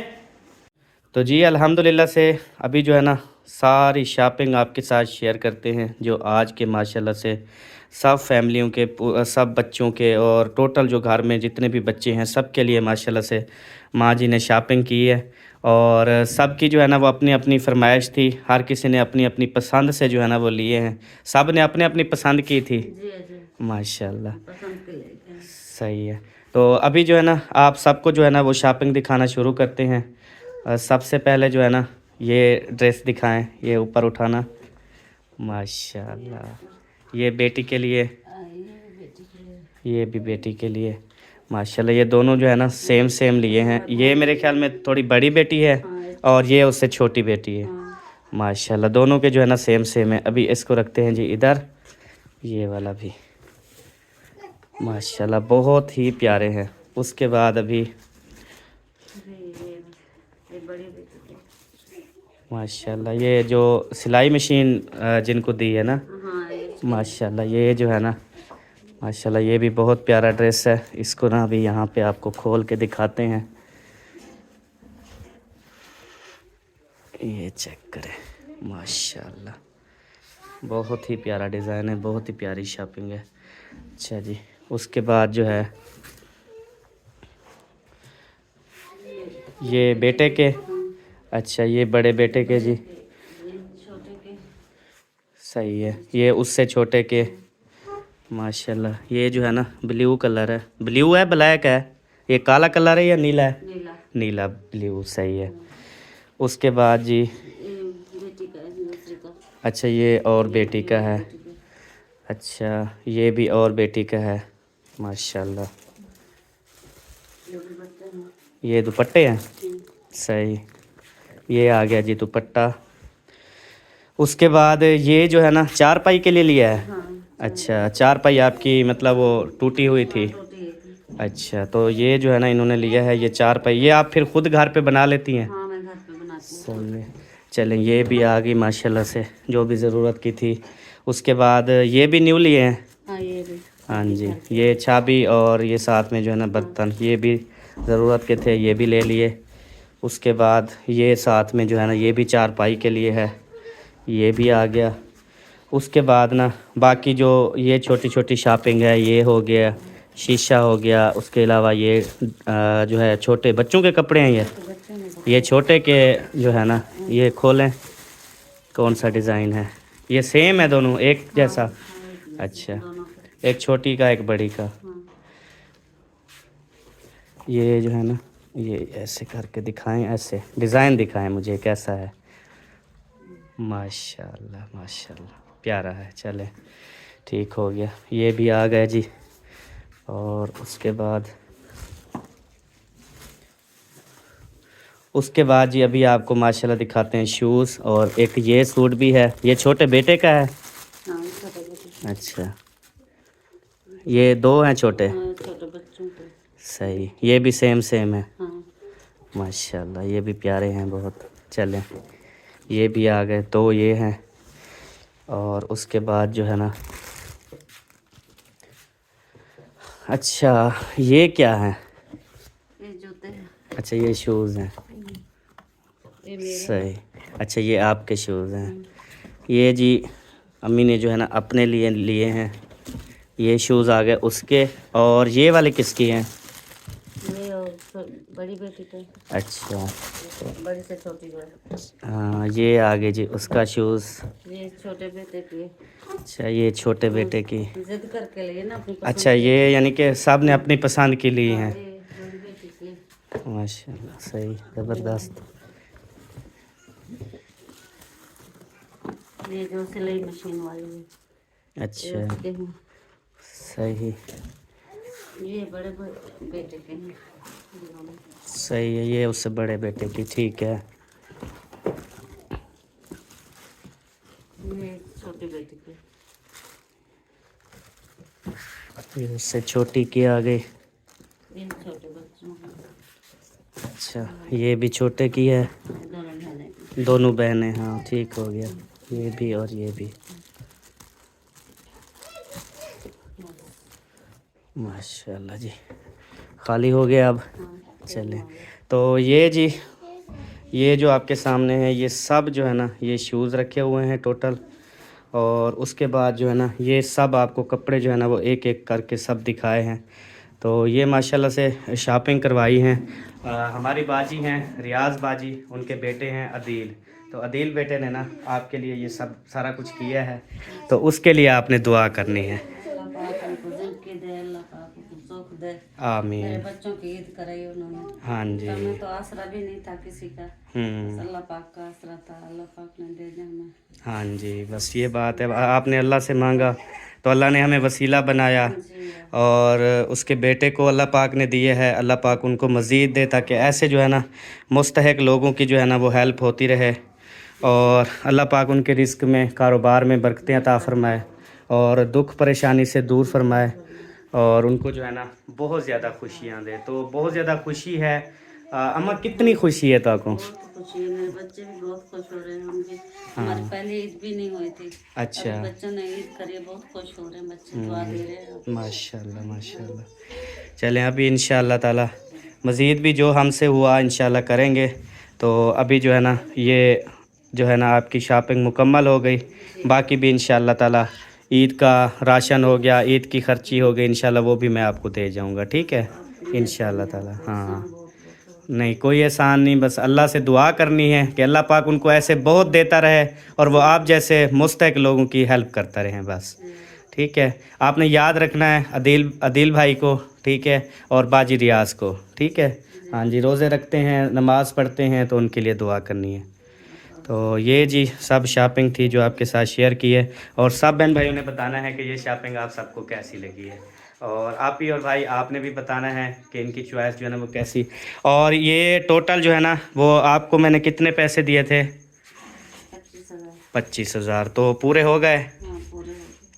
तो जी अल्हम्दुलिल्लाह से अभी जो है ना सारी शॉपिंग आपके साथ शेयर करते हैं, जो आज के माशाल्लाह से सब फैमिलियों के, सब बच्चों के, और टोटल जो घर में जितने भी बच्चे हैं सब के लिए माशाल्लाह से माँ जी ने शॉपिंग की है। और सब की जो है ना वो अपनी अपनी फरमाइश थी, हर किसी ने अपनी अपनी पसंद से जो है ना वो लिए हैं, सब ने अपने अपनी पसंद की थी माशाल्लाह। सही है। तो अभी जो है ना आप सबको जो है ना वो शॉपिंग दिखाना शुरू करते हैं। सबसे पहले जो है ना ये ड्रेस दिखाएं, ये ऊपर उठाना, माशाल्लाह। ये बेटी के लिए, ये भी बेटी के लिए माशाल्लाह। ये दोनों जो है ना सेम सेम लिए हैं। ये मेरे ख्याल में थोड़ी बड़ी बेटी है और ये उससे छोटी बेटी है माशाल्लाह। दोनों के जो है ना सेम सेम है। अभी इसको रखते हैं जी इधर, ये वाला भी माशाल्लाह बहुत ही प्यारे हैं। उसके बाद अभी माशाल्लाह ये जो सिलाई मशीन जिनको दी है ना माशाल्लाह, ये जो है ना माशाल्लाह ये भी बहुत प्यारा ड्रेस है। इसको ना अभी यहाँ पे आपको खोल के दिखाते हैं, ये चेक करें माशाल्लाह, बहुत ही प्यारा डिज़ाइन है, बहुत ही प्यारी शॉपिंग है। अच्छा जी, उसके बाद जो है ये बेटे के, अच्छा ये बड़े बेटे के जी, सही है। ये उससे छोटे के माशाल्लाह। ये जो है ना ब्लू कलर है, ब्लू है ब्लैक है, ये काला कलर है या नीला है? नीला, नीला ब्लू, सही है। उसके बाद जी अच्छा ये और बेटी का है, अच्छा ये भी और बेटी का है माशाल्लाह। ये दुपट्टे हैं, सही, ये आ गया जी दुपट्टा। उसके बाद ये जो है ना चारपाई के लिए लिया है। अच्छा चारपाई आपकी मतलब वो टूटी हुई थी, अच्छा तो ये जो है ना इन्होंने लिया है ये चारपाई। ये आप फिर खुद घर पे बना लेती हैं? हाँ मैं घर पे बनाती हूँ। सही है, चलें ये भी आ गई माशाल्लाह से, जो भी ज़रूरत की थी। उसके बाद ये भी न्यू लिए हैं? हाँ ये भी, हाँ जी, ये चाबी और ये साथ में जो है ना बर्तन, ये भी ज़रूरत के थे, ये भी ले लिए। उसके बाद ये साथ में जो है ना ये भी चारपाई के लिए है, ये भी आ गया। उसके बाद ना बाकी जो ये छोटी छोटी शॉपिंग है, ये हो गया, शीशा हो गया। उसके अलावा ये जो है छोटे बच्चों के कपड़े हैं, ये छोटे के जो है ना, ये खोलें कौन सा डिज़ाइन है, ये सेम है दोनों एक जैसा? अच्छा, एक छोटी का एक बड़ी का। ये जो है ना ये ऐसे करके दिखाएं, ऐसे डिज़ाइन दिखाएं मुझे कैसा है। माशाल्लाह माशाल्लाह प्यारा है, चले ठीक हो गया, ये भी आ गया जी। और उसके बाद जी अभी आपको माशाल्लाह दिखाते हैं शूज़। और एक ये सूट भी है, ये छोटे बेटे का है? अच्छा ये दो हैं छोटे? छोटे बच्चों के, सही, ये भी सेम सेम है? माशाल्लाह ये भी प्यारे हैं बहुत। चलें ये भी आ गए, तो ये हैं। और उसके बाद जो है ना अच्छा ये क्या है? ये जूते हैं। अच्छा ये शूज़ हैं, सही। अच्छा ये आपके शूज़ हैं, ये जी अम्मी ने जो है ना अपने लिए लिए हैं, ये शूज़ आ गए उसके। और ये वाले किसकी हैं? बड़ी बेटी को। अच्छा, बड़ी से छोटी को। हाँ ये आ गए जी उसका शूज़। ये छोटे बेटे की। अच्छा, ये छोटे बेटे की। जिद करके लिए ना अपनी। अच्छा, ये यानी कि सब ने अपनी पसंद की ली हैं। बड़ी बेटी की। माशाल्लाह, सही, ज़बरदस्त। ये जो सिलाई मशीन वाली है। अच्छा, सही ये बड़े बेटे के हैं। सही है, ये उससे बड़े बेटे की, ठीक है। ये छोटी बेटी की। ये उससे छोटी की आ गई। इन छोटे बच्चों की। अच्छा, ये भी छोटे की है। दोनों बहनें। दोनों बहनें, हाँ ठीक हो गया। ये भी और ये भी। माशाल्लाह जी, खाली हो गया अब। चले, तो ये जी ये जो आपके सामने है ये सब जो है ना ये शूज़ रखे हुए हैं टोटल। और उसके बाद जो है ना ये सब आपको कपड़े जो है ना वो एक एक करके सब दिखाए हैं। तो ये माशाल्लाह से शॉपिंग करवाई हैं हमारी बाजी हैं रियाज बाजी, उनके बेटे हैं अदील। तो अदील बेटे ने ना आपके लिए ये सब सारा कुछ किया है, तो उसके लिए आपने दुआ करनी है। आमीन। मेरे बच्चों की ईद कराई उन्होंने। हाँ जी। हमें तो आसरा भी नहीं था किसी का। अल्लाह पाक का आसरा था, अल्लाह पाक ने दे दिया हमें। हाँ जी, बस ये बात है। आपने अल्लाह से मांगा तो अल्लाह ने हमें वसीला बनाया, और उसके बेटे को अल्लाह पाक ने दिए है। अल्लाह पाक उनको मज़ीद दे, ताकि ऐसे जो है ना मुस्तहिक लोगों की जो है ना वो हेल्प होती रहे, और अल्लाह पाक उनके रिस्क में, कारोबार में बरकतें अता फरमाए, और दुख परेशानी से दूर फरमाए, और उनको जो है ना बहुत ज़्यादा खुशियाँ दे। तो बहुत ज़्यादा खुशी है। अम्मा कितनी खुशी है तो आपको? बहुत खुशी है, मेरे बच्चे भी बहुत खुश हो रहे हैं। हम भी, हमारी पहले ईद भी नहीं हुई थी। अच्छा, अभी बच्चों ने ईद करी, बहुत खुश हो रहे हैं बच्चे, दुआ दे रहे हैं। माशाल्लाह माशाल्लाह। चलें, अभी इंशाअल्लाह ताला मज़ीद भी जो हमसे हुआ इंशाअल्लाह करेंगे। तो अभी जो है ना ये जो है ना आपकी शॉपिंग मुकम्मल हो गई। बाकी भी इंशाअल्लाह ताला ईद का राशन हो गया, ईद की खर्ची हो गई, इंशाअल्लाह वो भी मैं आपको दे जाऊंगा, ठीक है इंशाअल्लाह ताला। हाँ, नहीं कोई एहसान नहीं, बस अल्लाह से दुआ करनी है कि अल्लाह पाक उनको ऐसे बहुत देता रहे, और वो आप जैसे मुस्तहिक लोगों की हेल्प करता रहे बस, ठीक है। आपने याद रखना है अदील भाई को, ठीक है, और बाजी रियाज को, ठीक है। हाँ जी, रोज़े रखते हैं, नमाज़ पढ़ते हैं, तो उनके लिए दुआ करनी है। तो ये जी सब शॉपिंग थी जो आपके साथ शेयर की है, और सब बहन भाइयों ने बताना है कि ये शॉपिंग आप सबको कैसी लगी है, और आप ही और भाई आपने भी बताना है कि इनकी चॉइस जो है ना वो कैसी। और ये टोटल जो है ना वो आपको मैंने कितने पैसे दिए थे? 25,000। तो पूरे हो गए?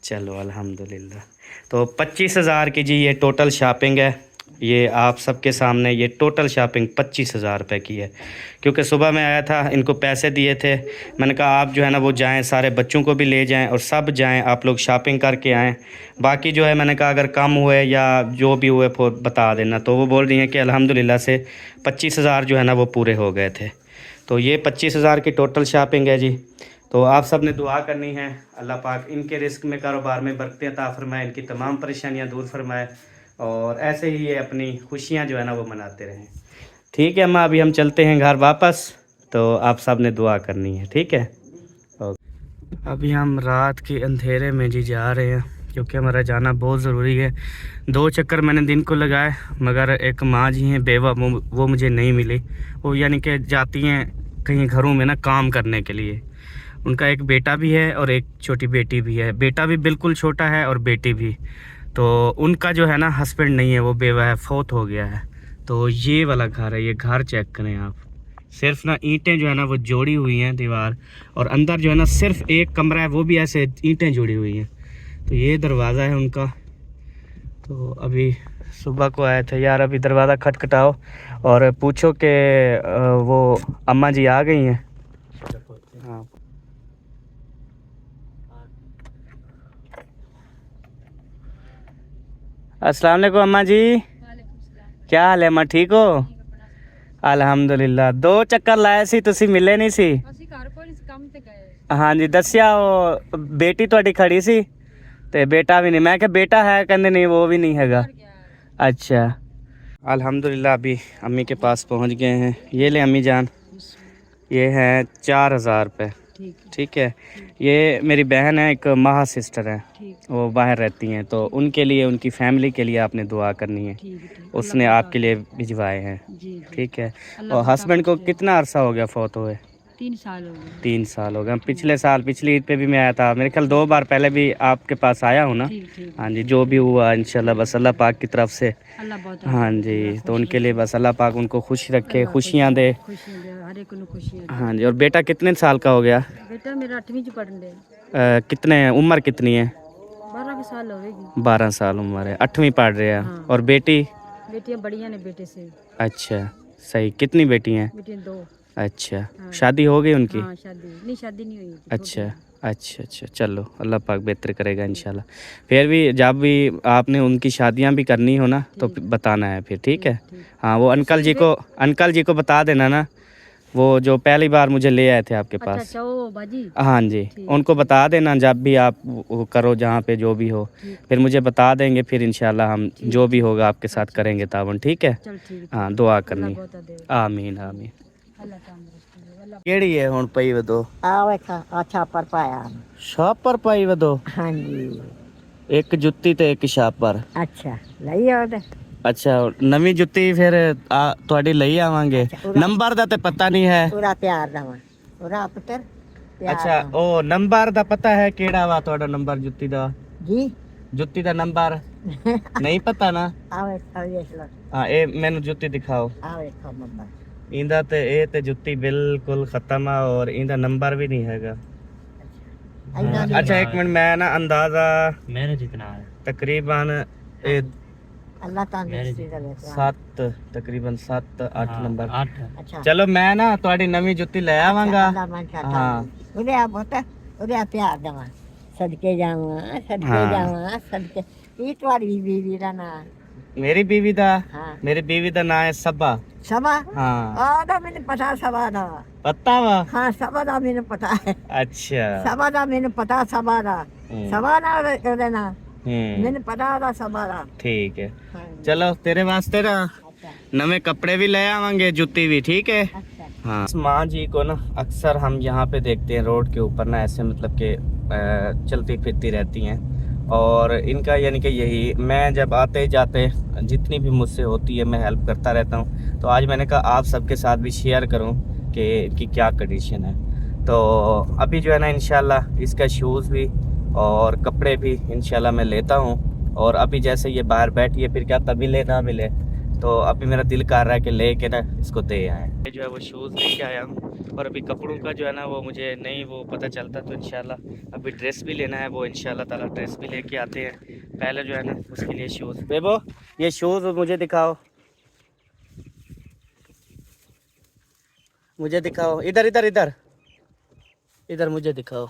चलो अल्हम्दुलिल्लाह। तो 25,000 की जी ये टोटल शॉपिंग है। ये आप सबके सामने ये टोटल शॉपिंग 25,000 रुपये की है। क्योंकि सुबह मैं आया था, इनको पैसे दिए थे, मैंने कहा आप जो है ना वो जाएं, सारे बच्चों को भी ले जाएं, और सब जाएं, आप लोग शॉपिंग करके आएँ। बाकी जो है मैंने कहा अगर कम हुए या जो भी हुए वो बता देना। तो वो बोल रही हैं कि अल्हम्दुलिल्लाह से 25,000 जो है ना वो पूरे हो गए थे। तो ये 25,000 की टोटल शॉपिंग है जी। तो आप सब ने दुआ करनी है, अल्लाह पाक इनके रिस्क में, कारोबार में बरकतें अता फरमाए, इनकी तमाम परेशानियां दूर फरमाए, और ऐसे ही ये अपनी खुशियां जो है ना वो मनाते रहें, ठीक है अम्मा। अभी हम चलते हैं घर वापस, तो आप सब ने दुआ करनी है, ठीक है। ओके, अभी हम रात के अंधेरे में जी जा रहे हैं, क्योंकि हमारा जाना बहुत ज़रूरी है। 2 चक्कर मैंने दिन को लगाए, मगर एक माँ जी हैं बेवा, वो मुझे नहीं मिली। वो यानी कि जाती हैं कहीं घरों में ना काम करने के लिए। उनका एक बेटा भी है और एक छोटी बेटी भी है। बेटा भी बिल्कुल छोटा है और बेटी भी। तो उनका जो है ना हस्बैंड नहीं है, वो बेवा है, फौत हो गया है। तो ये वाला घर है, ये घर चेक करें आप। सिर्फ ना ईंटें जो है ना वो जोड़ी हुई हैं दीवार, और अंदर जो है ना सिर्फ एक कमरा है, वो भी ऐसे ईंटें जुड़ी हुई हैं। तो ये दरवाज़ा है उनका। तो अभी सुबह को आए थे यार, अभी दरवाज़ा खटखटाओ और पूछो कि वो अम्मा जी आ गई हैं। हाँ, अस्सलाम वालेकुम अम्मा जी, क्या हाल है अम्मा, ठीक हो? अल्हम्दुलिल्लाह। 2 चक्कर लाए सी, तुसी मिले नहीं सी। ਅਸੀਂ ਘਰ ਕੋਲ ਇਸ ਕੰਮ ਤੇ ਗਏ ਹਾਂਜੀ ਦੱਸਿਆ ਉਹ ਬੇਟੀ ਤੁਹਾਡੀ ਖੜੀ ਸੀ ਤੇ ਬੇਟਾ ਵੀ ਨਹੀਂ ਮੈਂ ਕਿਹਾ ਬੇटा है कहते नहीं वो भी नहीं हैगा अच्छा अल्हम्दुलिल्लाह अभी अम्मी के पास पहुंच गए हैं ये ले अम्मी जान ये हैं 4,000 रुपये ठीक है ये मेरी बहन है एक महा सिस्टर है वो बाहर रहती हैं तो उनके लिए उनकी फैमिली के लिए आपने दुआ करनी है उसने आपके लिए भिजवाए हैं ठीक है और हस्बैंड को कितना अरसा हो गया फौत हुए 3 साल हो गए। 3 साल हो गए पिछले साल पिछली ईद पे भी मैं आया था मेरे ख्याल 2 बार पहले भी आपके पास आया हूँ ना हाँ जी जो भी हुआ इंशाल्लाह बस अल्लाह पाक की तरफ से अल्लाह बहुत हाँ जी तो उनके लिए बस अल्लाह पाक उनको खुश रखे खुशियाँ दे खुशियां दे, हर एक को खुशियां हाँ जी और बेटा कितने साल का हो गया दे। बेटा मेरा 8वीं च पढ़न दे, कितने उम्र कितनी है 12 के साल होगी। 12 साल उम्र है 8वीं पढ़ रहे हैं और बेटी बेटियां बढ़िया ने बेटे से। अच्छा सही कितनी बेटी हैं बेटियां 2। अच्छा शादी हो गई उनकी हाँ शादी नहीं हुई। अच्छा अच्छा अच्छा चलो अल्लाह पाक बेहतर करेगा इंशाल्लाह फिर भी जब भी आपने उनकी शादियां भी करनी हो ना तो बताना है फिर ठीक है हाँ वो अंकल जी को बता देना ना वो जो पहली बार मुझे ले आए थे आपके पास अच्छा वो बाजी हाँ जी उनको बता देना जब भी आप वो करो जहाँ पे जो भी हो फिर मुझे बता देंगे फिर इंशाल्लाह हम जो भी होगा आपके साथ करेंगे तावन ठीक है चल ठीक हाँ दुआ करनी बहुत दे आमीन आमीन अल्लाह तंदुरुस्ती अल्लाह। केड़ी है हुन पई वदो आवे का अच्छा पर पाया। छापर पाई वदो हाँ जी एक जुत्ती ते एक छापर अच्छा लई आवे अच्छा नवी जुत्ती फिर ਤੁਹਾਡੀ ਲਈ ਆਵਾਂਗੇ ਨੰਬਰ ਦਾ ਤੇ ਪਤਾ ਨਹੀਂ ਹੈ ਪੂਰਾ ਪਿਆਰ ਦਵਾਂ ਪੂਰਾ ਪੁੱਤਰ ਅੱਛਾ ਉਹ ਨੰਬਰ ਦਾ ਪਤਾ ਹੈ ਕਿਹੜਾ ਵਾ ਤੁਹਾਡਾ ਨੰਬਰ ਜੁੱਤੀ ਦਾ ਜੀ ਜੁੱਤੀ ਦਾ ਨੰਬਰ ਨਹੀਂ ਪਤਾ ਨਾ ਆਵੇ ਆਵੇ ਲੋ ਹਾਂ ਇਹ ਮੈਨੂੰ ਜੁੱਤੀ ਦਿਖਾਓ ਆਵੇ ਨੰਬਰ ਇਹਦਾ ਤੇ ਇਹ ਤੇ ਜੁੱਤੀ ਬਿਲਕੁਲ ਖਤਮ ਆ ਔਰ ਇਹਦਾ ਨੰਬਰ ਵੀ ਨਹੀਂ ਹੈਗਾ अच्छा एक मिनट मैं ना अंदाजा मैंने जितना है तकरीबन अल्लाह तंदुरुस्ती दे 7 तकरीबन 7-8 नंबर अच्छा चलो मैं ना ਤੁਹਾਡੀ ਨਵੀਂ ਜੁੱਤੀ ਲੈ ਆਵਾਂਗਾ हाँ ਉਹਦੇ ਆ ਪੁੱਤ ਉਹਦੇ ਆ ਪਿਆਰ ਦਵਾਂ ਸਦਕੇ ਜਾਵਾਂ ਸਦਕੇ ਇਹ ਤੁਹਾਡੀ ਬੀਵੀ ਦਾ ਨਾਂ ਮੇਰੀ ਬੀਵੀ ਦਾ ਹਾਂ ਮੇਰੀ ਬੀਵੀ ਦਾ ਨਾਮ ਹੈ ਸਬਾ ਸਭਾ ਹਾਂ ਉਹਦਾ ਮੈਨੂੰ ਪਤਾ ਸਭਾ ਦਾ ਪਤਾ ਵਾ ਹਾਂ ਸਭਾ ਦਾ ਮੈਨੂੰ ਪਤਾ ਹੈ ਅੱਛਾ ਸਭਾ ਦਾ ਮੈਨੂੰ ਪਤਾ ਸਭਾ ਦਾ ਸਭਾ ਨਾ ਉਹਦੇ ਨਾਂ ਹੂੰ ਮੈਨੂੰ ਪਤਾ ਉਹਦਾ ਸਭਾ ਦਾ ठीक है हाँ चलो तेरे वास्ते ना अच्छा नवे कपड़े भी ले आवांगे जुत्ती भी ठीक है अच्छा हाँ माँ जी को ना अक्सर हम यहाँ पे देखते हैं रोड के ऊपर ना ऐसे मतलब कि चलती फिरती रहती हैं और इनका यानी कि यही मैं जब आते जाते जितनी भी मुझसे होती है मैं हेल्प करता रहता हूँ तो आज मैंने कहा आप सबके साथ भी शेयर करूँ कि इनकी क्या कंडीशन है तो अभी जो है ना इंशाल्लाह इसका शूज़ भी और कपड़े भी इंशाल्लाह मैं लेता हूँ और अभी जैसे ये बाहर बैठी है फिर क्या तभी ले ना मिले तो अभी मेरा दिल कर रहा है कि ले के ना इसको दे आए जो है वो शूज़ लेके आया हूँ और अभी कपड़ों का जो है ना वो मुझे नहीं वो पता चलता तो इंशाल्लाह अभी ड्रेस भी लेना है वो इंशाल्लाह ताला ड्रेस भी लेके आते हैं पहले जो है ना उसके लिए शूज़ बेबो ये शूज़ मुझे दिखाओ मुझे दिखाओ इधर इधर इधर इधर मुझे दिखाओ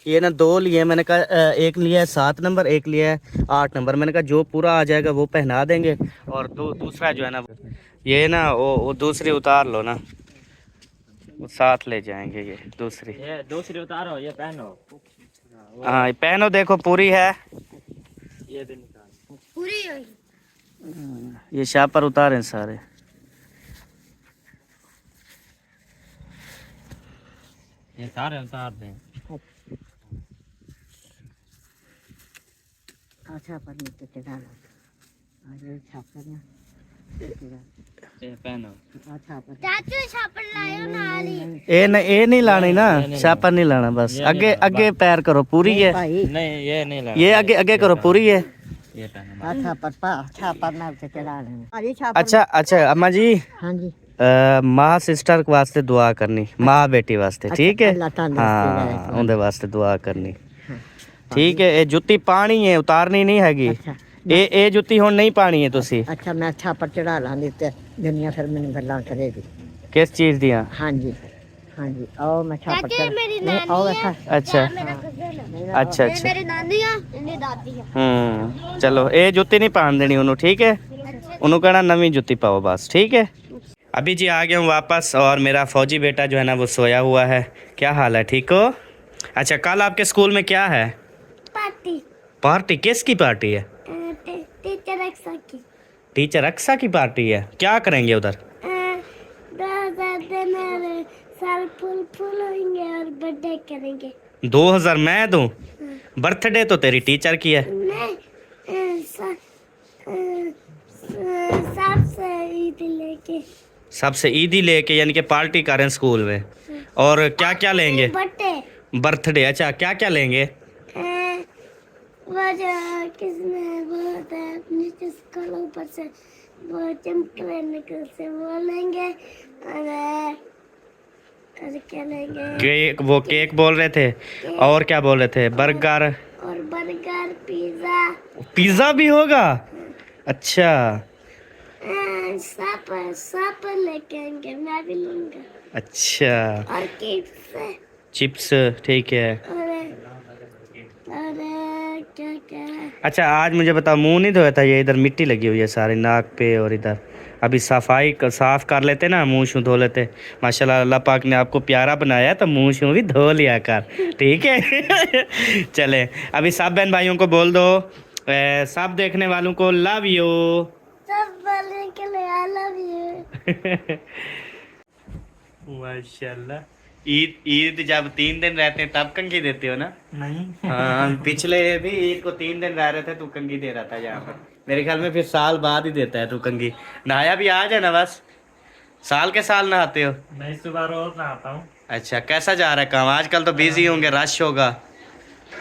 ये ना 2 लिए मैंने कहा एक लिया है 7 नंबर एक लिया है 8 नंबर मैंने कहा जो पूरा आ जाएगा वो पहना देंगे और दूसरा जो है ना ये ना वो दूसरी उतार लो ना वो साथ ले जाएंगे ये दूसरी उतारो ये पहनो हाँ ये पहनो देखो पूरी है ये पूरी हुई ये शापर उतारे सारे ये सारे उतार दें अच्छा पर नीचे चढ़ा लो अरे छापर ना ये पहनो अच्छा पर चाचू छापड़ लायो नाल ही ये नहीं लानी ना शापर नहीं लाना बस आगे पैर करो पूरी है नहीं ये नहीं लाना ये आगे करो पूरी है ये पहनो अच्छा पर छापर ना से चढ़ा लेना अरे छापर अच्छा अम्मा जी हाँ जी माँ सिस्टर वास्ते दुआ करनी माँ बेटी वास्ते ठीक है अल्लाह तंदुरुस्ती दे हाँ उनके वास्ते दुआ करनी ठीक है ये जुत्ती पानी है उतारनी नहीं हैगी अच्छा ये जुत्ती हुन नहीं पानी है तुसी अच्छा मैं छापर चढ़ा लांगी ते दुनिया फिर मैंने गल्लां करेगी किस चीज दियां हाँ जी आओ मैं छापर चाची मेरी नहीं नानी आओ है बैठा अच्छा मेरा कजन है अच्छा ये अच्छा मेरी नानी है इनकी दादी है चलो ये जुत्ती नहीं पान देनी उन्होंने ठीक है उन्होंने कहना नवी जुत्ती पाओ बस ठीक है अभी जी आ गया हूँ वापस और मेरा फौजी बेटा जो है ना वो सोया हुआ है क्या हाल है ठीक हो अच्छा, कल आपके स्कूल में क्या है? Party party? किसकी पार्टी है? टीचर रक्षा की टीचर अक्सा की पार्टी है। क्या करेंगे उधर? 2000 दिन और साल फुल फुल होंगे और बर्थडे करेंगे। 2000 मैं दूं? बर्थडे तो तेरी टीचर की है। नहीं सबसे ईद लेके सबसे ईदी लेके, यानी कि पार्टी करें स्कूल में। और क्या क्या लेंगे? Birthday birthday. अच्छा, क्या क्या लेंगे? वो जो किसने वो होता है नीचे से ऊपर से वो चमकले निकल से वो लेंगे और क्या लेंगे? केक, वो केक बोल रहे थे। और क्या बोल रहे थे? बर्गर। और बर्गर पिज्जा पिज्जा भी होगा? अच्छा सब लेके आएंगे, मैं भी लूंगा। अच्छा, और चिप्स चिप्स, ठीक है। और क्या क्या है? अच्छा, आज मुझे बताओ, मुंह नहीं धोया था? ये इधर मिट्टी लगी हुई है सारी नाक पे और इधर। अभी साफ कर लेते ना, मुंह शूँ धो लेते। माशाल्लाह, अल्लाह पाक ने आपको प्यारा बनाया तो मुंह शूँ भी धो लिया कर, ठीक है? चले, अभी सब बहन भाइयों को बोल दो, सब देखने वालों को लव यू। सब बोलने के लिए आई लव यू। माशाल्लाह। ईद जब 3 दिन रहते हैं तब कंघी देते हो ना? नहीं। हाँ, पिछले भी ईद को 3 दिन रह रहे थे, तू कंघी दे रहा था यहाँ पर। मेरे ख्याल में फिर साल बाद ही देता है तू कंघी। नहाया भी आज है ना? बस साल के साल नहाते हो? मैं सुबह रोज नहाता हूँ। अच्छा, कैसा जा रहा है काम? आजकल तो बिजी होंगे, रश होगा।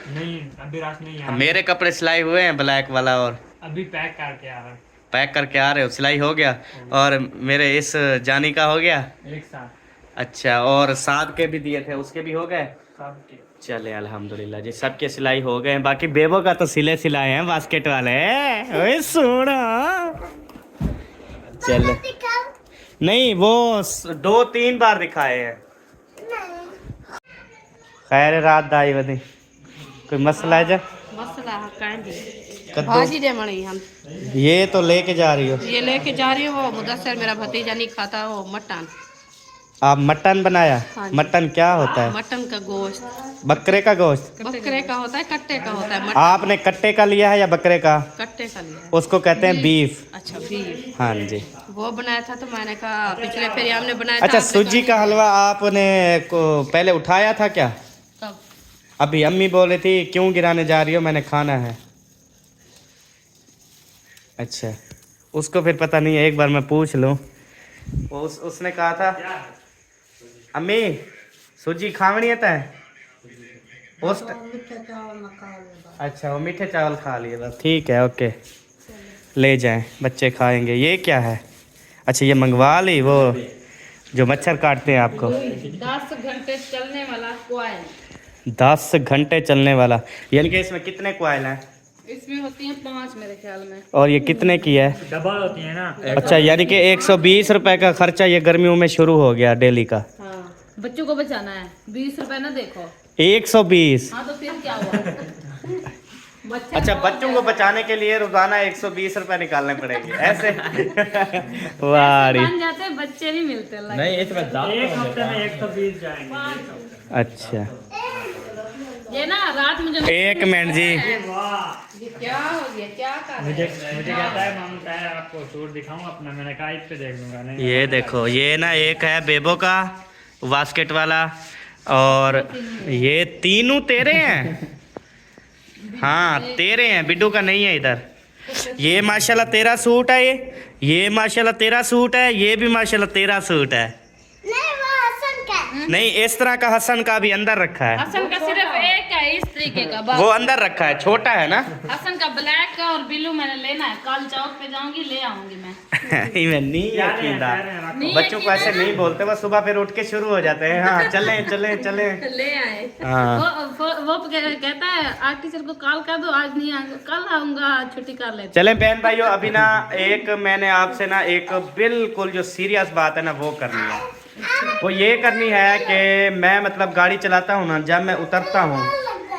नहीं, अभी रात नहीं है। मेरे कपड़े सिलाई हुए हैं, ब्लैक वाला, और अभी पैक करके आ रहा है। पैक करके आ रहे हो? सिलाई हो गया? और मेरे इस जानी का हो गया? एक साथ अच्छा, और साथ के भी दिए थे, उसके भी हो गए? सब के। चले अल्हम्दुलिल्लाह जी, सबके सिलाई हो गए हैं। बाकी बेबो का तो सिलाए हैं बास्केट वाले। ओए सोना, चले। नहीं, वो 2-3 बार दिखाए हैं। खैर रात दाई वधी कोई मसला है? मसला कांदी कद्दू भाजी दे मणी हम ये तो लेके जा रही हो? ये लेके जा रही हूँ। वो मुदस्सर मेरा भतीजा नहीं खाता वो मटन। आप मटन बनाया? हाँ जी। मटन क्या होता है? मटन का गोश्त बकरे का गोश्त? बकरे का होता है, कट्टे का होता है। मटन आपने कट्टे का लिया है या बकरे का? कट्टे का लिया है। उसको कहते हैं बीफ। अच्छा बीफ हाँ जी। वो बनाया था तो मैंने कहा पिछले फेरी हमने बनाया अच्छा, था। आपने सूजी कहा का हलवा आपने को पहले उठाया था क्या? कब? अभी अम्मी बोल रही थी क्यों गिराने जा रही हो, मैंने खाना है। अच्छा, उसको फिर पता नहीं है, एक बार मैं पूछ लूँ। उसने कहा था अम्मी सूजी खावनी है तय उस। अच्छा, वो मीठे चावल खा लिए बस, ठीक है, ओके, ले जाएं, बच्चे खाएंगे। ये क्या है? अच्छा, ये मंगवा ली, वो जो मच्छर काटते हैं आपको। 10 घंटे चलने वाला कॉइल। 10 घंटे चलने वाला, यानी कि इसमें कितने कॉइल हैं? इसमें होती हैं 5 मेरे ख्याल में। और ये कितने की है? डबल होती है ना। अच्छा, यानी कि 120 रुपए का खर्चा ये गर्मियों में शुरू हो गया डेली का। हाँ, बच्चों को बचाना है। 20 रुपए ना देखो। 120? हाँ तो फिर क्या हुआ? बच्चा अच्छा, बहुत बच्चों को बचाने के लिए रोजाना 120 रुपए निकालने पड़ेंगे ऐसे? वाह रे। बन जाते हैं, बच्चे नहीं मिलते। नहीं, एक हफ्ते में 120 जाएंगे। अच्छा, ये ना रात में जब 1 मिनट जी। ये क्या हो गया? क्या कर रहे हैं? मुझे कहता है मामू कहता है आपको सूट दिखाऊं अपना। मैंने कहा इस पे देख लूंगा। नहीं, ये देखो, ये ना एक है बेबो का बास्केट वाला, और ये तीनों तेरे हैं। हाँ, तेरे हैं, बिड्डू का नहीं है इधर। ये माशाल्लाह तेरा सूट है, ये माशाल्लाह तेरा सूट है, ये भी माशाल्लाह तेरा सूट है। नहीं वो हसन का नहीं, इस तरह का हसन का भी अंदर रखा है। हसन का सिर्फ एक है इस तरीके का, बस। वो अंदर रखा है, छोटा है ना। हसन का ब्लैक का और ब्लू मैंने लेना है। कल चौक पे जाऊंगी, ले आऊंगी मैं। मैं नहीं यकीन था। नहीं बच्चों को ऐसे यकीन है नहीं बोलते, बस सुबह फिर उठ के शुरू हो जाते हैं। हाँ, चले चले चले। ले आए। हाँ, वो कहता है आर्ट टीचर को कॉल कर दो, आज नहीं आऊंगा, कल आऊंगा, छुट्टी कर लेते। चलें बहन भाइयों, अभी ना एक मैंने आपसे ना एक बिल्कुल जो सीरियस बात है ना वो करनी है। वो ये करनी है कि मैं मतलब गाड़ी चलाता हूँ ना, जब मैं उतरता हूँ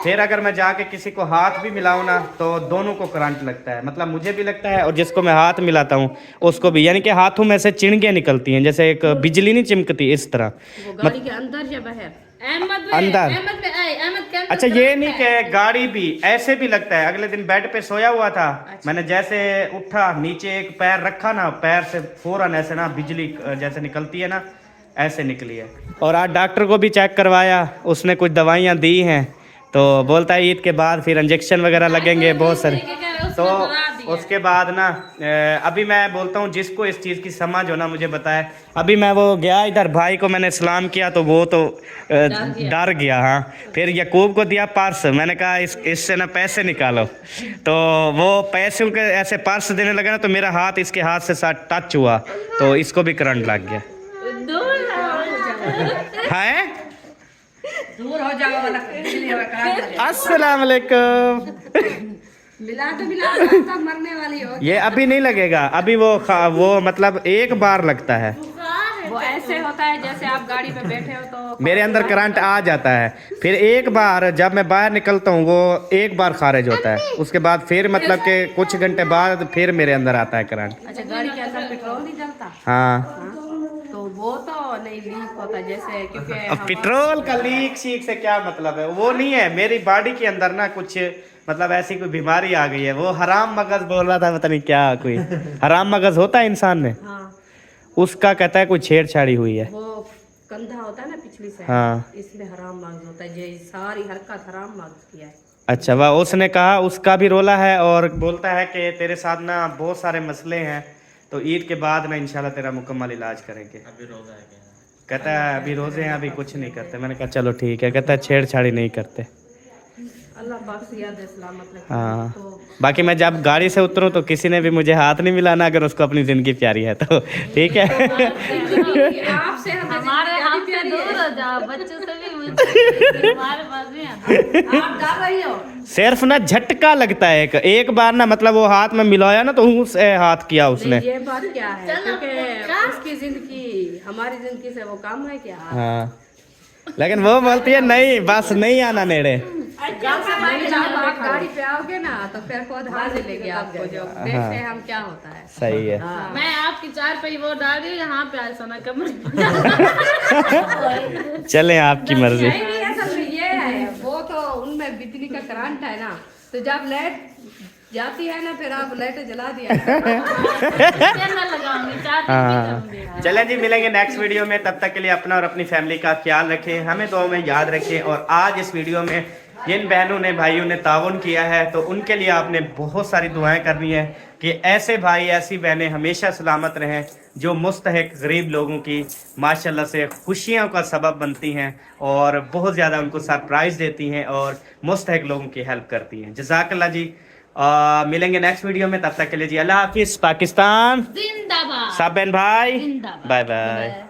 फिर अगर मैं जाके किसी को हाथ भी मिलाऊँ ना तो दोनों को करंट लगता है। मतलब मुझे भी लगता है और जिसको मैं हाथ मिलाता हूँ उसको भी, यानी कि हाथों में से चिणगियाँ निकलती हैं, जैसे एक बिजली नहीं चिमकती, इस तरह। वो गाड़ी के अंदर या बाहर? अहमद अंदर। अहमद के अंदर अच्छा ये नहीं कि गाड़ी भी ऐसे भी लगता है। अगले दिन बेड पे सोया हुआ था, मैंने जैसे उठा नीचे एक पैर रखा ना, पैर से फौरन ऐसे ना बिजली जैसे निकलती है ना, ऐसे निकली है। और आज डॉक्टर को भी चेक करवाया, उसने कुछ दवाइयाँ दी हैं, तो बोलता है ईद के बाद फिर इंजेक्शन वगैरह लगेंगे बहुत सारे। तो उसके बाद ना अभी मैं बोलता हूँ जिसको इस चीज़ की समझ हो ना मुझे बताए। अभी मैं वो गया इधर, भाई को मैंने सलाम किया तो वो तो डर गया। हाँ, फिर यकूब को दिया पर्स, मैंने कहा इससे ना पैसे निकालो, तो वो पैसे के ऐसे पर्स देने लगा ना, तो मेरा हाथ इसके हाथ से साथ टच हुआ, तो इसको भी करंट लग गया है। दूर हो जाओ वाला। अस्सलाम वालेकुम। मिला तो मिला, मरने वाली हो। ये अभी नहीं लगेगा, अभी वो मतलब एक बार लगता है। वो ऐसे होता है जैसे आप गाड़ी पे बैठे हो तो मेरे अंदर करंट आ जाता है, फिर एक बार जब मैं बाहर निकलता हूँ वो एक बार खारिज होता है, उसके बाद फिर मतलब कि कुछ घंटे बाद फिर मेरे अंदर आता है करंट। अच्छा, गाड़ी के अंदर पेट्रोल नहीं जलता? हाँ, तो वो तो नहीं लीक होता जैसे, क्योंकि अब पेट्रोल का लीक शीक से क्या मतलब है, वो नहीं है। मेरी बॉडी के अंदर ना कुछ मतलब ऐसी कोई बीमारी आ गई है। वो हराम मगज बोल रहा था, पता नहीं क्या, कोई हराम मगज होता है इंसान में, हाँ, उसका कहता है कोई छेड़छाड़ी हुई है। वो कंधा होता है ना पिछली साइड, हाँ, इसमें हराम मार्क्स होता है, ये सारी हरकत हराम मार्क्स किया है। अच्छा, वाह। उसने कहा उसका भी रोला है और बोलता है कि तेरे साथ ना बहुत सारे मसले हैं, तो ईद के बाद ना इंशाल्लाह तेरा मुकम्मल इलाज करेंगे। अभी रोजा है क्या? कहता है अभी रोजे हैं, अभी कुछ नहीं करते। मैंने कहा चलो ठीक है। कहता है छेड़छाड़ी नहीं करते। अल्लाह पाक से याद है, सलामत रखे। हाँ, तो बाकी मैं जब गाड़ी से उतरूँ तो किसी ने भी मुझे हाथ नहीं मिलाना, अगर उसको अपनी ज़िंदगी प्यारी है तो ठीक है। आपसे हमारे हमसे दूर हो जाओ, बच्चों से भी मुझसे हमारे पास भी आते। आप डर रही हो? सिर्फ ना झटका लगता है एक बार ना, मतलब वो हाथ में मिलाया ना तो उससे हाथ किया उसने। ये बात क्या है, क्योंकि उसकी जिंदगी हमारी जिंदगी से वो काम है क्या? हाँ, लेकिन वो बोलती है नहीं, बस नहीं आना नेड़े। जब आप गाड़ी पे आओगे ना तो फिर खुद हाथ मिलेगी आपको, जो देखते हैं हम क्या होता है। सही है। मैं आपकी चार पे वो डाल रही हूँ, यहाँ पे आज सोना कमर। चलें आपकी मर्जी। नहीं, असल में ये है, वो तो उनमें बिजली का करंट है ना, तो जब लाइट जाती है ना फिर आप लाइट जला दिया। लगाऊंगी चार। हाँ, चलें जी, मिलेंगे नेक्स्ट वीडियो में। तब तक के लिए अपना और अपनी फैमिली का ख्याल रखें, हमें दुआ में याद रखें। और आज इस वीडियो में जिन बहनों ने भाइयों ने ताउन किया है, तो उनके लिए आपने बहुत सारी दुआएं करनी है कि ऐसे भाई ऐसी बहनें हमेशा सलामत रहें, जो मुस्तहिक गरीब लोगों की माशाल्लाह से खुशियों का सबब बनती हैं और बहुत ज़्यादा उनको सरप्राइज़ देती हैं और मुस्तहिक लोगों की हेल्प करती हैं। जज़ाकल्लाह जी। मिलेंगे नेक्स्ट वीडियो में, तब तक के लिए जी अल्लाह हाफिज़। पाकिस्तान जिंदाबाद। सब बहन भाई, जिंदाबाद। Bye bye.